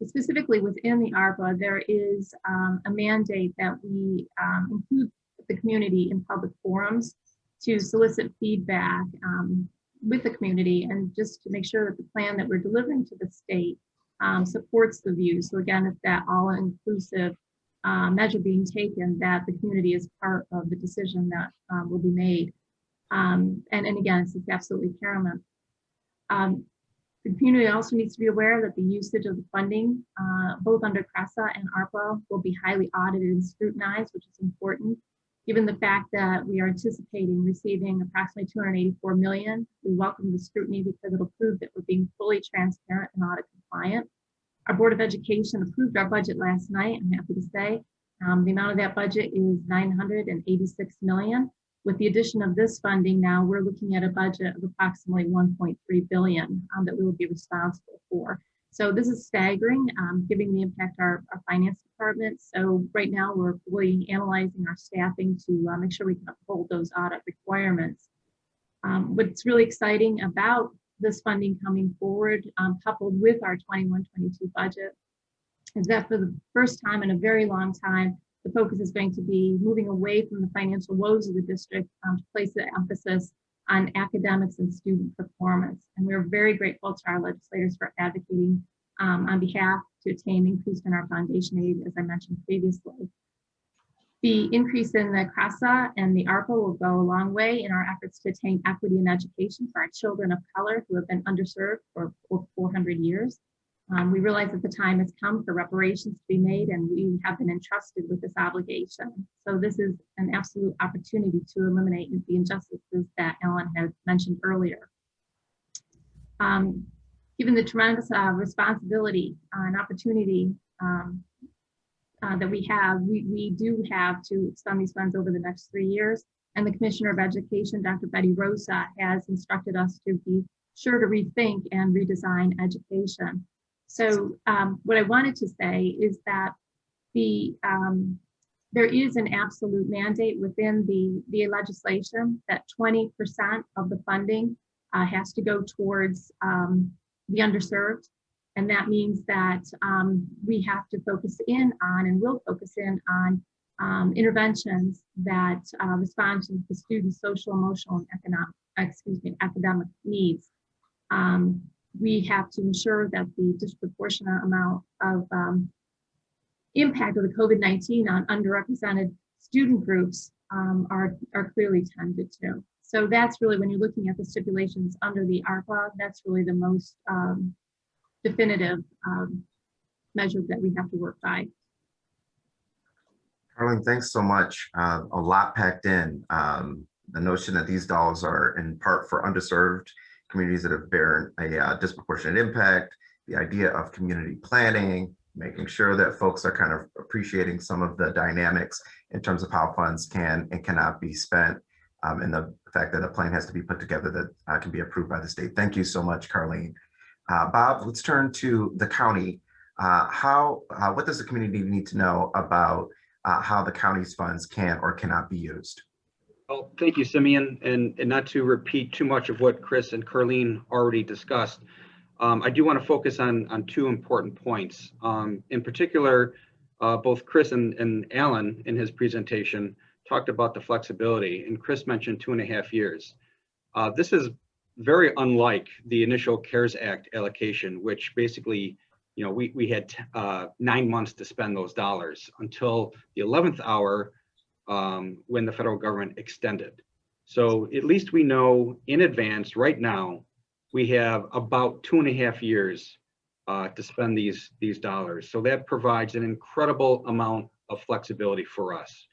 Speaker 6: specifically within the ARPA, there is a mandate that we include the community in public forums to solicit feedback with the community and just to make sure that the plan that we're delivering to the state supports the views. So again, it's that all-inclusive measure being taken that the community is part of the decision that will be made. And again, it's absolutely paramount. The community also needs to be aware that the usage of the funding, both under PRESA and ARPA, will be highly audited and scrutinized, which is important. Given the fact that we are anticipating receiving approximately $284 million, we welcome the scrutiny because it'll prove that we're being fully transparent and audit compliant. Our Board of Education approved our budget last night, I'm happy to say. The amount of that budget is $986 million. With the addition of this funding now, we're looking at a budget of approximately $1.3 billion that we will be responsible for. So this is staggering, given the impact our finance department. So right now we're fully analyzing our staffing to make sure we can uphold those audit requirements. What's really exciting about this funding coming forward, coupled with our 21-22 budget, is that for the first time in a very long time, the focus is going to be moving away from the financial woes of the district to place the emphasis on academics and student performance. And we're very grateful to our legislators for advocating on behalf to attain increase in our foundation aid, as I mentioned previously. The increase in the CRESA and the ARPA will go a long way in our efforts to attain equity in education for our children of color who have been underserved for 400 years. We realize that the time has come for reparations to be made, and we have been entrusted with this obligation. So this is an absolute opportunity to eliminate the injustices that Alan had mentioned earlier. Given the tremendous responsibility and opportunity that we do have to expend these funds over the next 3 years. And the Commissioner of Education, Dr. Betty Rosa, has instructed us to be sure to rethink and redesign education. So what I wanted to say is that there is an absolute mandate within the legislation that 20% of the funding has to go towards the underserved. And that means that we have to focus in on and will focus in on interventions that respond to the students' social, emotional, and academic needs. We have to ensure that the disproportionate amount of impact of the COVID-19 on underrepresented student groups are clearly tended to. So that's really, when you're looking at the stipulations under the ARPA, that's really the most definitive measure that we have to work by.
Speaker 4: Carlene, thanks so much. A lot packed in. The notion that these dollars are in part for underserved communities that have borne a disproportionate impact, the idea of community planning, making sure that folks are kind of appreciating some of the dynamics in terms of how funds can and cannot be spent, and the fact that a plan has to be put together that can be approved by the state. Thank you so much, Carlene. Bob, let's turn to the county. What does the community need to know about how the county's funds can or cannot be used?
Speaker 5: Well, thank you, Simeon, and not to repeat too much of what Chris and Carlene already discussed. I do want to focus on two important points. In particular, both Chris and Alan in his presentation talked about the flexibility, and Chris mentioned 2.5 years. This is very unlike the initial CARES Act allocation, which basically, we had 9 months to spend those dollars until the 11th hour when the federal government extended. So at least we know in advance right now, we have about 2.5 years to spend these dollars. So that provides an incredible amount of flexibility for us.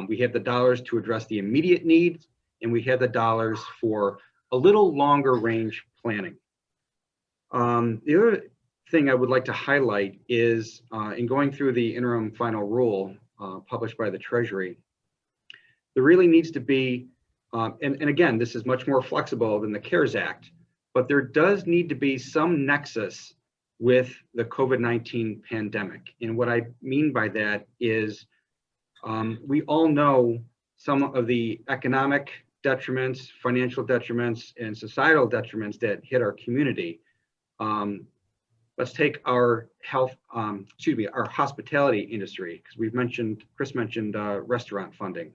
Speaker 5: We have the dollars to address the immediate needs, and we have the dollars for a little longer range planning. The other thing I would like to highlight is in going through the interim final rule published by the Treasury, there really needs to be, and again, this is much more flexible than the CARES Act, but there does need to be some nexus with the COVID-19 pandemic. And what I mean by that is we all know some of the economic detriments, financial detriments, and societal detriments that hit our community. Let's take our our hospitality industry, because Chris mentioned restaurant funding.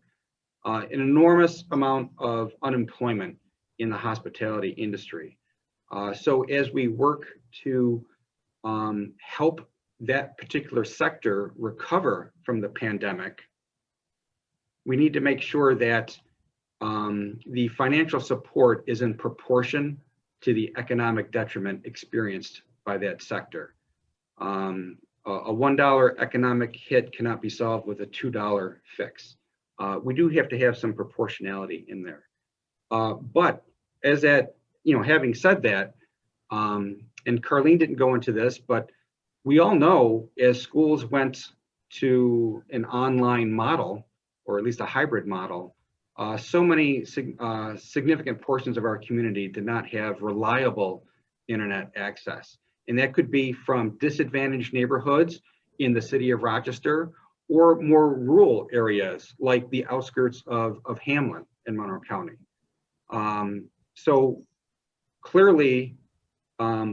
Speaker 5: An enormous amount of unemployment in the hospitality industry. So as we work to help that particular sector recover from the pandemic, we need to make sure that the financial support is in proportion to the economic detriment experienced by that sector. A $1 economic hit cannot be solved with a $2 fix. We do have to have some proportionality in there. But as that, having said that, and Carlene didn't go into this, but we all know as schools went to an online model, or at least a hybrid model, so many significant portions of our community did not have reliable internet access. And that could be from disadvantaged neighborhoods in the city of Rochester, or more rural areas like the outskirts of Hamlin in Monroe County. So clearly,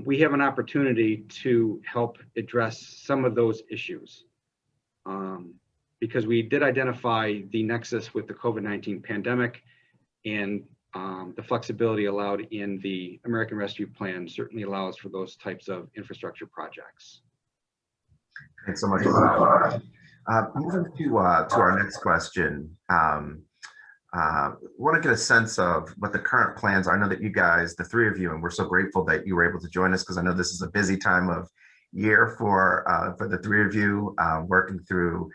Speaker 5: we have an opportunity to help address some of those issues. Because we did identify the nexus with the COVID-19 pandemic, and the flexibility allowed in the American Rescue Plan certainly allows for those types of infrastructure projects.
Speaker 4: Thanks so much. Moving to our next question. Want to get a sense of what the current plans are. I know that you guys, the three of you, and we're so grateful that you were able to join us, because I know this is a busy time of year for the three of you working through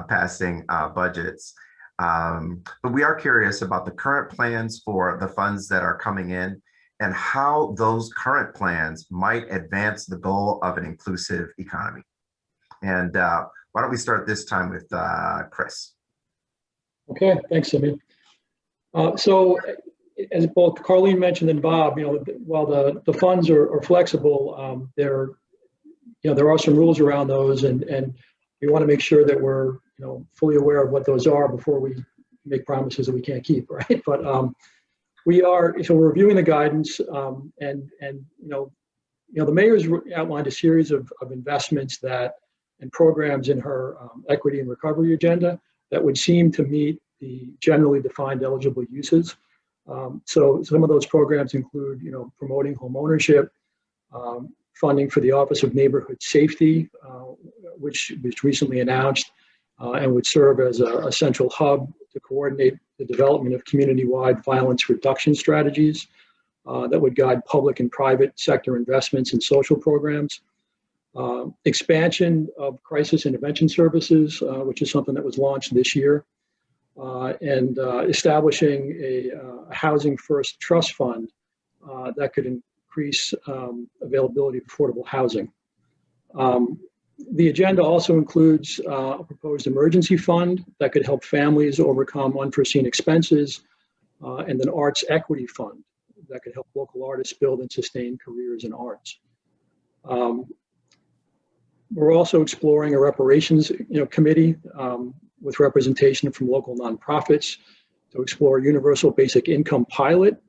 Speaker 4: passing budgets. But we are curious about the current plans for the funds that are coming in, and how those current plans might advance the goal of an inclusive economy. And why don't we start this time with Chris?
Speaker 7: Okay, thanks, Simeon. So as both Carlene mentioned and Bob, while the funds are flexible, there are some rules around those, and we want to make sure that we're fully aware of what those are before we make promises that we can't keep, right? But we're reviewing the guidance, and the mayor's outlined a series of investments and programs in her equity and recovery agenda that would seem to meet the generally defined eligible uses. So some of those programs include, promoting home ownership, funding for the Office of Neighborhood Safety, which was recently announced, and would serve as a central hub to coordinate the development of community-wide violence reduction strategies that would guide public and private sector investments in social programs. Expansion of crisis intervention services, which is something that was launched this year, and establishing a Housing First Trust Fund that could increase availability of affordable housing. The agenda also includes a proposed emergency fund that could help families overcome unforeseen expenses, and an arts equity fund that could help local artists build and sustain careers in arts. We're also exploring a reparations committee with representation from local nonprofits to explore universal basic income pilot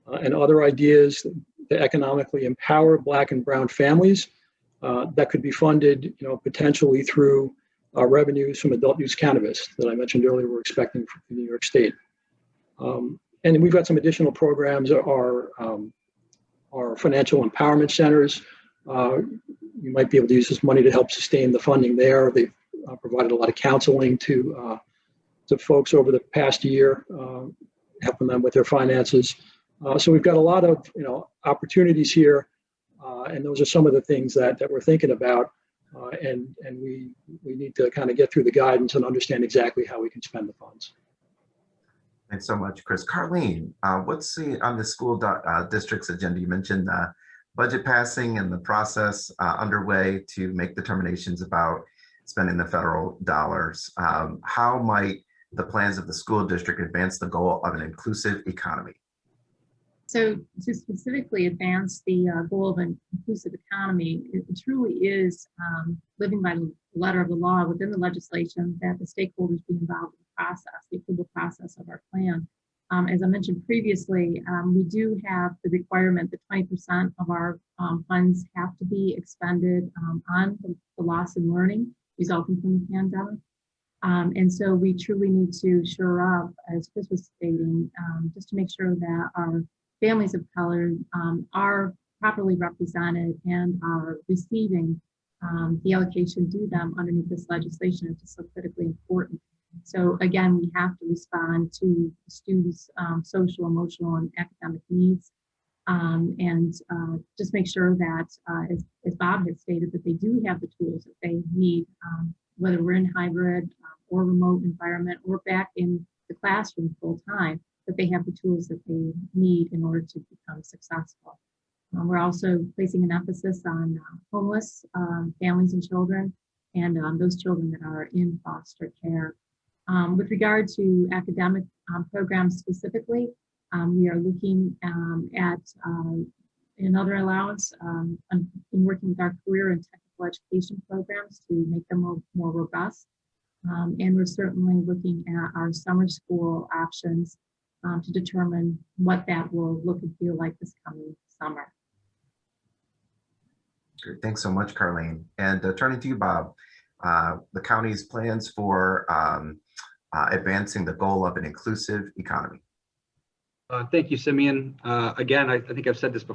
Speaker 7: and other ideas to economically empower Black and Brown families that could be funded, potentially through revenues from adult use cannabis that I mentioned earlier we're expecting from New York State. And we've got some additional programs, our financial empowerment centers. You might be able to use this money to help sustain the funding there. They've provided a lot of counseling to folks over the past year, helping them with their finances. So we've got a lot of opportunities here, and those are some of the things that we're thinking about, and we need to kind of get through the guidance and understand exactly how we can spend the funds.
Speaker 4: Thanks so much, Chris. Carlene, what's on the school district's agenda? You mentioned budget passing and the process underway to make determinations about spending the federal dollars. How might the plans of the school district advance the goal of an inclusive economy?
Speaker 6: So to specifically advance the goal of an inclusive economy, it truly is living by the letter of the law within the legislation that the stakeholders be involved in the process, the approval process of our plan. As I mentioned previously, we do have the requirement that 20% of our funds have to be expended on the loss in learning resulting from the pandemic. And so we truly need to shore up, as Chris was stating, just to make sure that our families of color are properly represented and are receiving the allocation due them underneath this legislation, which is so critically important. So again, we have to respond to students' social, emotional, and academic needs, and just make sure that, as Bob had stated, that they do have the tools that they need, whether we're in hybrid or remote environment or back in the classroom full time, that they have the tools that they need in order to become successful. We're also placing an emphasis on homeless families and children, and those children that are in foster care. With regard to academic programs specifically, we are looking at another allowance in working with our career and technical education programs to make them more robust. And we're certainly looking at our summer school options to determine what that will look and feel like this coming summer.
Speaker 4: Great. Thanks so much, Carlene. And turning to you, Bob, the county's plans for advancing the goal of an inclusive economy.
Speaker 5: Thank you, Simeon. Again, I think I've said this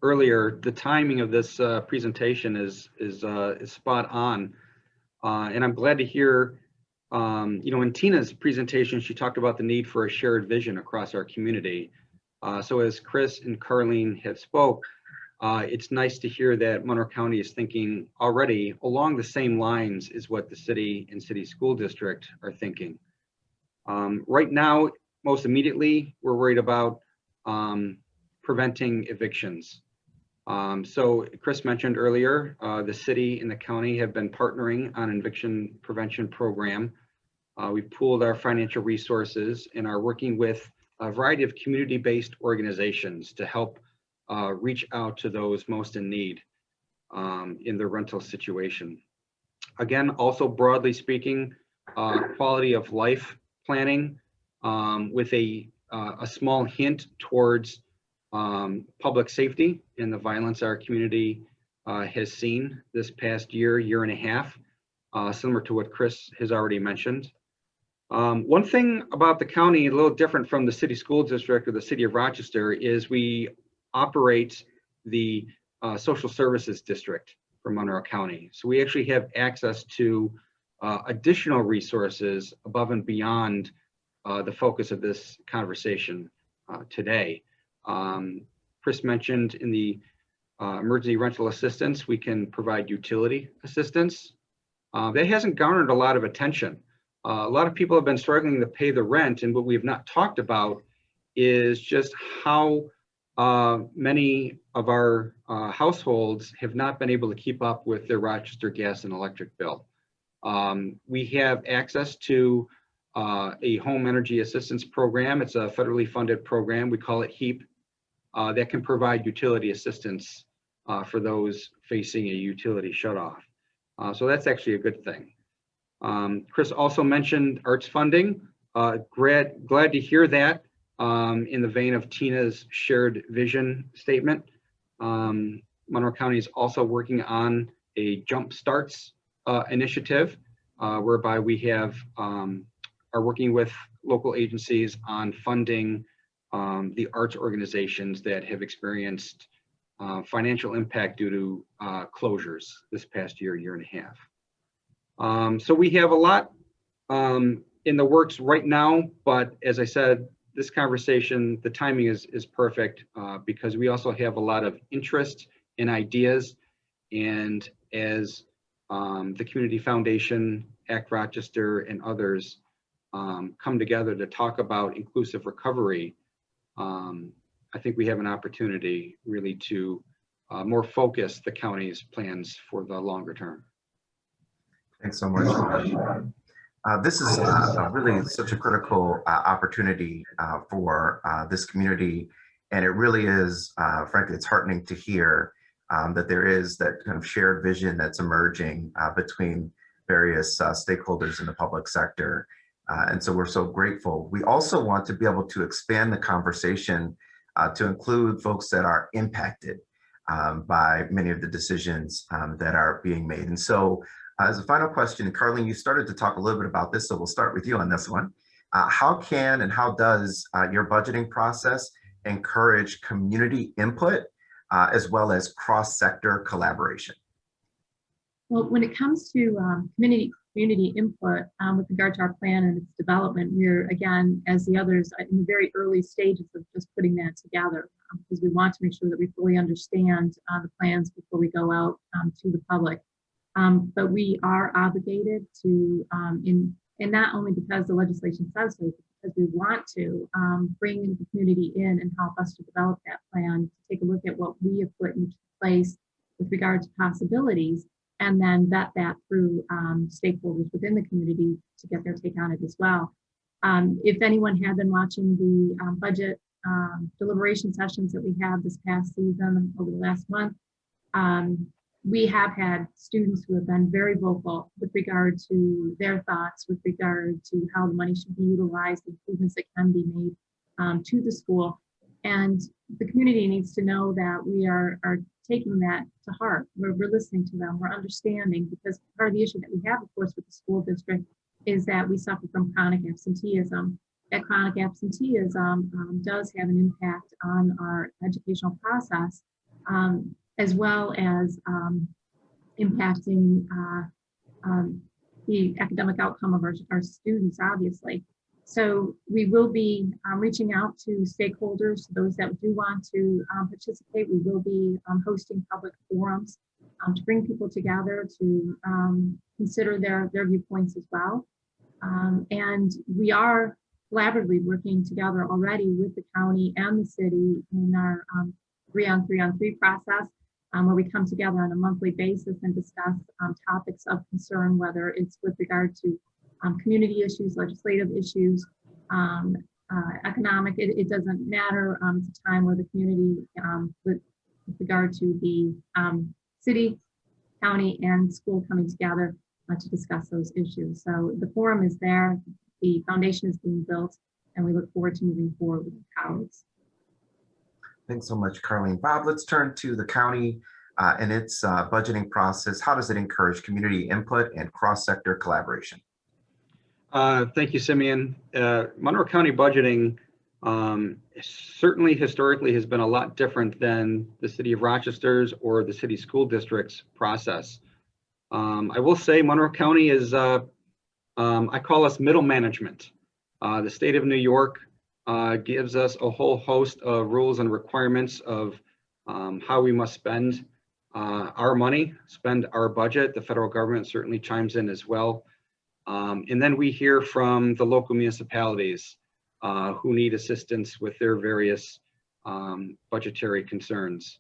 Speaker 5: earlier. The timing of this presentation is spot on, and I'm glad to hear. In Tina's presentation, she talked about the need for a shared vision across our community. So as Chris and Carlene have spoke, it's nice to hear that Monroe County is thinking already along the same lines as what the city and city school district are thinking. Right now, most immediately, we're worried about preventing evictions. So Chris mentioned earlier, the city and the county have been partnering on an eviction prevention program. We've pooled our financial resources and are working with a variety of community-based organizations to help reach out to those most in need in their rental situation. Again, also broadly speaking, quality of life planning with a small hint towards public safety and the violence our community has seen this past year and a half, similar to what Chris has already mentioned. One thing about the county, a little different from the city school district or the city of Rochester, is we operate the social services district for Monroe County. So we actually have access to additional resources above and beyond the focus of this conversation today. Chris mentioned in the emergency rental assistance, we can provide utility assistance. That hasn't garnered a lot of attention. A lot of people have been struggling to pay the rent, and what we have not talked about is just how many of our households have not been able to keep up with their Rochester gas and electric bill. We have access to a home energy assistance program. It's a federally funded program. We call it HEAP, that can provide utility assistance for those facing a utility shutoff. So that's actually a good thing. Chris also mentioned arts funding. Glad to hear that in the vein of Tina's shared vision statement. Monroe County is also working on a Jump Starts initiative whereby we have are working with local agencies on funding the arts organizations that have experienced financial impact due to closures this past year and a half. So we have a lot in the works right now, but as I said, this conversation, the timing is perfect because we also have a lot of interest and ideas. And as the Community Foundation, ACT Rochester, and others come together to talk about inclusive recovery, I think we have an opportunity really to more focus the county's plans for the longer term.
Speaker 4: Thanks so much. This is really such a critical opportunity for this community. And it really is, frankly, it's heartening to hear that there is that kind of shared vision that's emerging between various stakeholders in the public sector. And so we're so grateful. We also want to be able to expand the conversation to include folks that are impacted by many of the decisions that are being made. And so as a final question, Carlene, you started to talk a little bit about this, so we'll start with you on this one. How can and how does your budgeting process encourage community input as well as cross-sector collaboration?
Speaker 6: Well, when it comes to community input with regard to our plan and its development, we're, again, as the others, in the very early stages of just putting that together because we want to make sure that we fully understand the plans before we go out to the public. But we are obligated to, and not only because the legislation says so, but because we want to bring the community in and help us to develop that plan, to take a look at what we have put into place with regard to possibilities, and then vet that through stakeholders within the community to get their take on it as well. If anyone had been watching the budget deliberation sessions that we had this past season over the last month, we have had students who have been very vocal with regard to their thoughts, with regard to how the money should be utilized, improvements that can be made to the school. And the community needs to know that we are taking that to heart. We're listening to them, we're understanding, because part of the issue that we have, of course, with the school district is that we suffer from chronic absenteeism. That chronic absenteeism does have an impact on our educational process, as well as impacting the academic outcome of our students, obviously. So we will be reaching out to stakeholders, those that do want to participate. We will be hosting public forums to bring people together to consider their viewpoints as well. And we are collaboratively working together already with the county and the city in our 3-on-3-on-3 process, where we come together on a monthly basis and discuss topics of concern, whether it's with regard to community issues, legislative issues, economic. It doesn't matter. It's a time where the community, with regard to the city, county, and school coming together to discuss those issues. So the forum is there, the foundation is being built, and we look forward to moving forward with colleagues.
Speaker 4: Thanks so much, Carlene. Bob, let's turn to the county and its budgeting process. How does it encourage community input and cross-sector collaboration?
Speaker 5: Thank you, Simeon. Monroe County budgeting certainly historically has been a lot different than the city of Rochester's or the city school district's process. I will say Monroe County is, I call us middle management. The state of New York gives us a whole host of rules and requirements of how we must spend our money, spend our budget. The federal government certainly chimes in as well. And then we hear from the local municipalities who need assistance with their various budgetary concerns.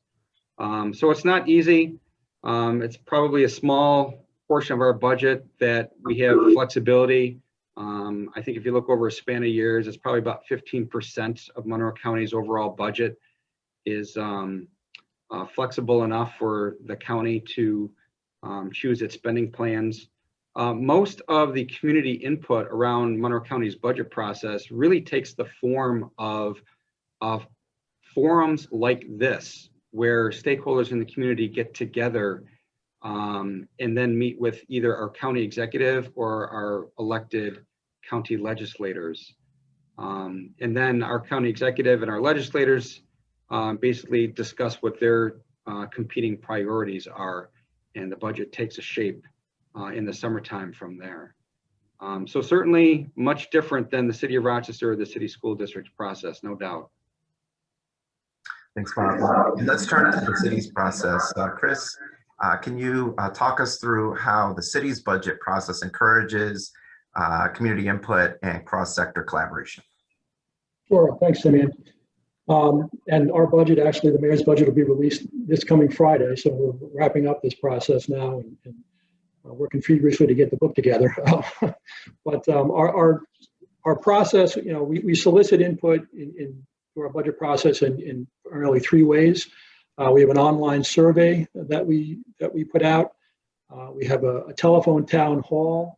Speaker 5: So it's not easy. It's probably a small portion of our budget that we have flexibility. I think if you look over a span of years, it's probably about 15% of Monroe County's overall budget is flexible enough for the county to choose its spending plans. Most of the community input around Monroe County's budget process really takes the form of forums like this, where stakeholders in the community get together and then meet with either our county executive or our elected county legislators. And then our county executive and our legislators basically discuss what their competing priorities are, and the budget takes a shape in the summertime from there. So certainly much different than the city of Rochester or the city school district process, no doubt.
Speaker 4: Thanks, Bob. Let's turn to the city's process. Chris, can you talk us through how the city's budget process encourages community input and cross-sector collaboration?
Speaker 7: Sure, thanks, Simeon. And our budget, actually, the mayor's budget will be released this coming Friday. So we're wrapping up this process now and working feverishly to get the book together. But our process, you know, we solicit input in our budget process in primarily 3 ways. We have an online survey that we put out. We have a telephone town hall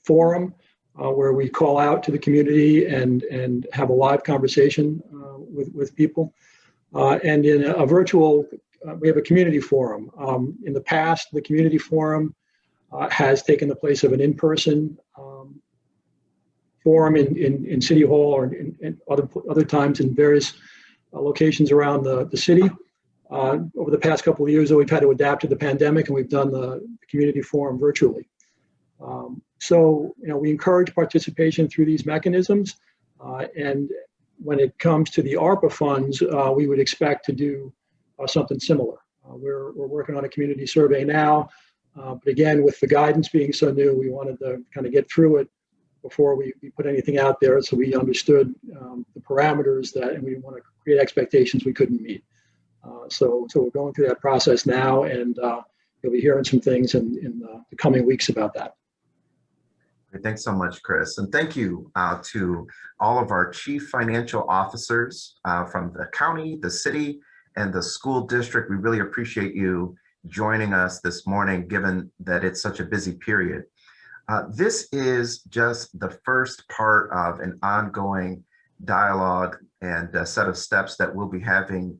Speaker 7: forum where we call out to the community and have a live conversation with people. And in a virtual, we have a community forum. In the past, the community forum has taken the place of an in-person forum in City Hall or in other times in various locations around the city. Over the past couple of years, though, we've had to adapt to the pandemic, and we've done the community forum virtually. So, you know, we encourage participation through these mechanisms. And when it comes to the ARPA funds, we would expect to do something similar. We're working on a community survey now, but again, with the guidance being so new, we wanted to kind of get through it before we put anything out there, so we understood the parameters and we want to create expectations we couldn't meet. So we're going through that process now, and you'll be hearing some things in the coming weeks about that.
Speaker 4: Thanks so much, Chris. And thank you to all of our chief financial officers from the county, the city, and the school district. We really appreciate you joining us this morning, given that it's such a busy period. This is just the first part of an ongoing dialogue and a set of steps that we'll be having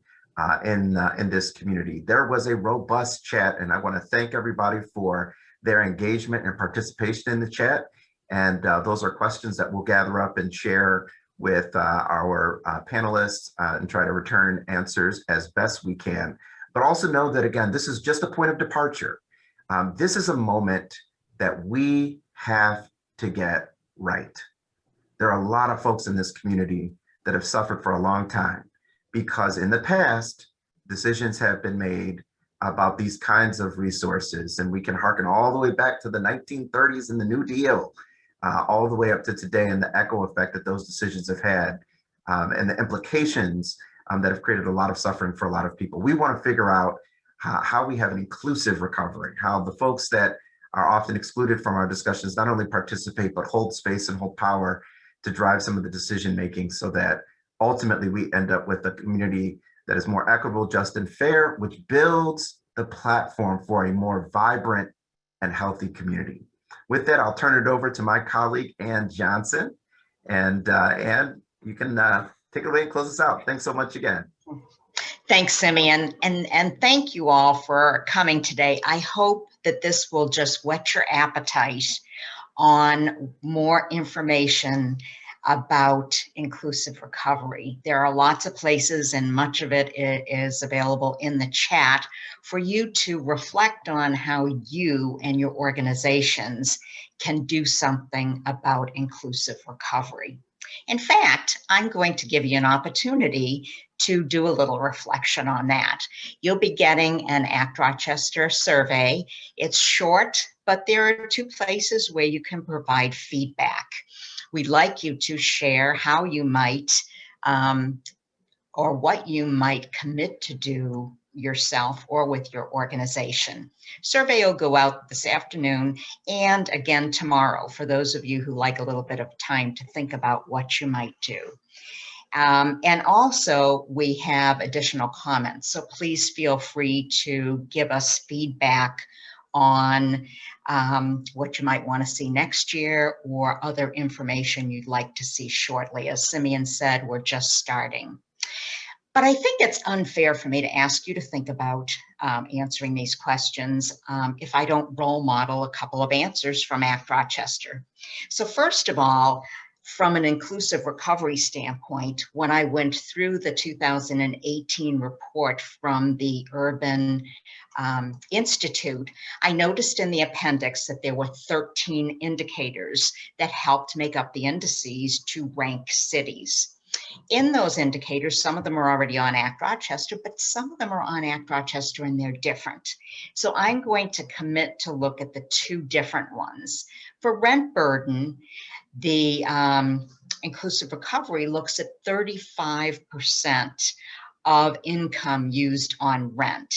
Speaker 4: in this community. There was a robust chat, and I want to thank everybody for their engagement and participation in the chat. And those are questions that we'll gather up and share with our panelists and try to return answers as best we can. But also know that, again, this is just a point of departure. This is a moment that we have to get right. There are a lot of folks in this community that have suffered for a long time because in the past, decisions have been made about these kinds of resources. And we can hearken all the way back to the 1930s and the New Deal all the way up to today, and the echo effect that those decisions have had, and the implications that have created a lot of suffering for a lot of people. We want to figure out how we have an inclusive recovery, how the folks that are often excluded from our discussions not only participate, but hold space and hold power to drive some of the decision making, so that ultimately we end up with a community that is more equitable, just, and fair, which builds the platform for a more vibrant and healthy community. With that, I'll turn it over to my colleague, Ann Johnson. And Ann, you can take it away and close us out. Thanks so much again.
Speaker 1: Thanks, Simeon, and thank you all for coming today. I hope that this will just whet your appetite on more information about inclusive recovery. There are lots of places, and much of it is available in the chat for you to reflect on how you and your organizations can do something about inclusive recovery. In fact, I'm going to give you an opportunity to do a little reflection on that. You'll be getting an ACT Rochester survey. It's short, but there are 2 places where you can provide feedback. We'd like you to share how you might, or what you might commit to do yourself or with your organization. Survey will go out this afternoon and again tomorrow for those of you who like a little bit of time to think about what you might do. And also we have additional comments, so please feel free to give us feedback on what you might want to see next year or other information you'd like to see shortly. As Simeon said, we're just starting. But I think it's unfair for me to ask you to think about answering these questions if I don't role model a couple of answers from ACT Rochester. So first of all, from an inclusive recovery standpoint, when I went through the 2018 report from the Urban Institute, I noticed in the appendix that there were 13 indicators that helped make up the indices to rank cities. In those indicators, some of them are already on ACT Rochester, but some of them are on ACT Rochester and they're different. So I'm going to commit to look at the 2 different ones. For rent burden, the inclusive recovery looks at 35% of income used on rent.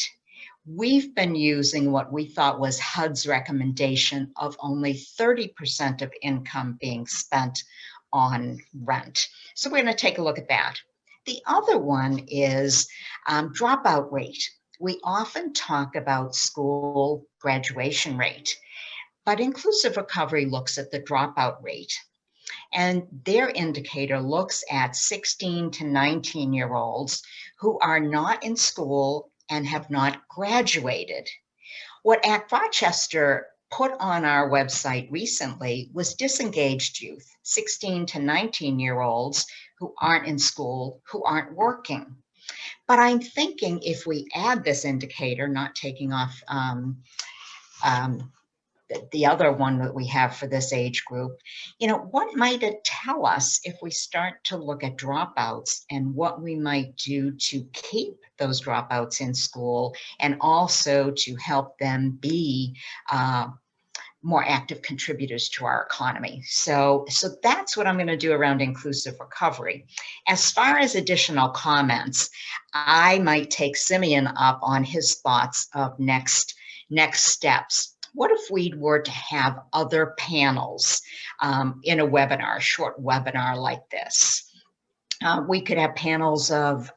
Speaker 1: We've been using what we thought was HUD's recommendation of only 30% of income being spent on rent. So we're going to take a look at that. The other one is dropout rate. We often talk about school graduation rate, but inclusive recovery looks at the dropout rate. And their indicator looks at 16 to 19-year-olds who are not in school and have not graduated. What ACT Rochester put on our website recently was disengaged youth, 16 to 19-year-olds who aren't in school, who aren't working. But I'm thinking if we add this indicator, not taking off the other one that we have for this age group, you know, what might it tell us if we start to look at dropouts and what we might do to keep those dropouts in school and also to help them be more active contributors to our economy. So that's what I'm going to do around inclusive recovery. As far as additional comments, I might take Simeon up on his thoughts of next steps. What if we were to have other panels in a webinar, a short webinar like this? We could have panels of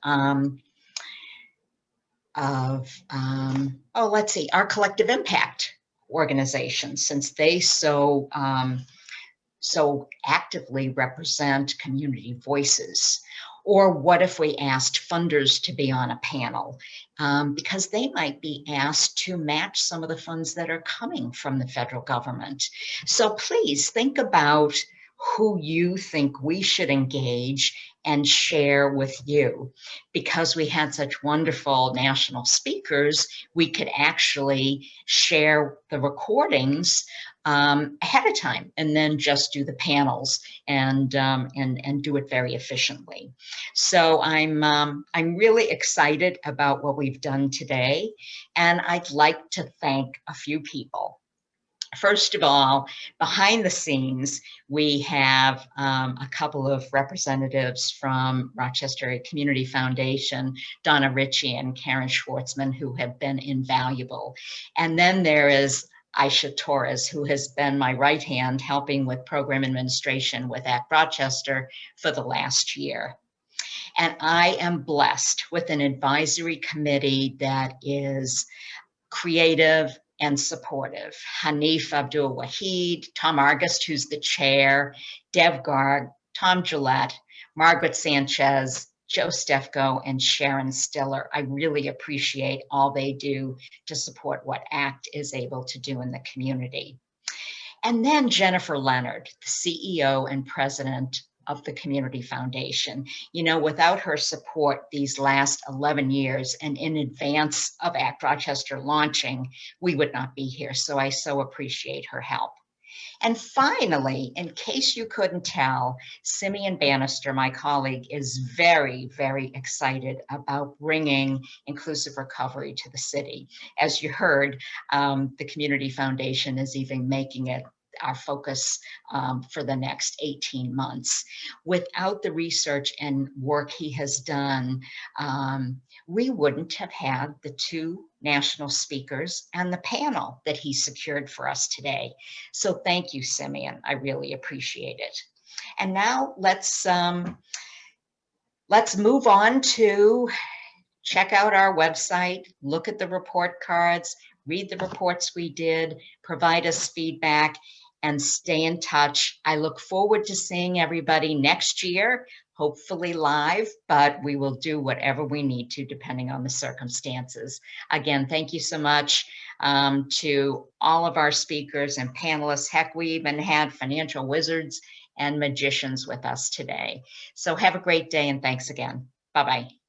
Speaker 1: let's see, our collective impact organizations, since they so actively represent community voices. Or what if we asked funders to be on a panel, because they might be asked to match some of the funds that are coming from the federal government. So please think about who you think we should engage and share with you. Because we had such wonderful national speakers, we could actually share the recordings ahead of time and then just do the panels and do it very efficiently. So I'm really excited about what we've done today, and I'd like to thank a few people. First of all, behind the scenes, we have a couple of representatives from Rochester Community Foundation, Donna Ritchie and Karen Schwartzman, who have been invaluable. And then there is Aisha Torres, who has been my right hand helping with program administration with ACT Rochester for the last year. And I am blessed with an advisory committee that is creative and supportive. Hanif Abdul Wahid, Tom Argust, who's the chair, Dev Garg, Tom Gillette, Margaret Sanchez, Joe Stefko, and Sharon Stiller. I really appreciate all they do to support what ACT is able to do in the community. And then Jennifer Leonard, the CEO and president of the Community Foundation. You know, without her support these last 11 years and in advance of ACT Rochester launching, we would not be here. So I so appreciate her help. And finally, in case you couldn't tell, Simeon Bannister, my colleague, is very, very excited about bringing inclusive recovery to the city. As you heard, the Community Foundation is even making it our focus for the next 18 months. Without the research and work he has done, we wouldn't have had the 2 national speakers and the panel that he secured for us today. So thank you, Simeon. I really appreciate it. And now let's move on to check out our website, look at the report cards, read the reports we did, provide us feedback, and stay in touch. I look forward to seeing everybody next year, hopefully live, but we will do whatever we need to depending on the circumstances. Again, thank you so much to all of our speakers and panelists. Heck, we even had financial wizards and magicians with us today. So have a great day and thanks again. Bye-bye.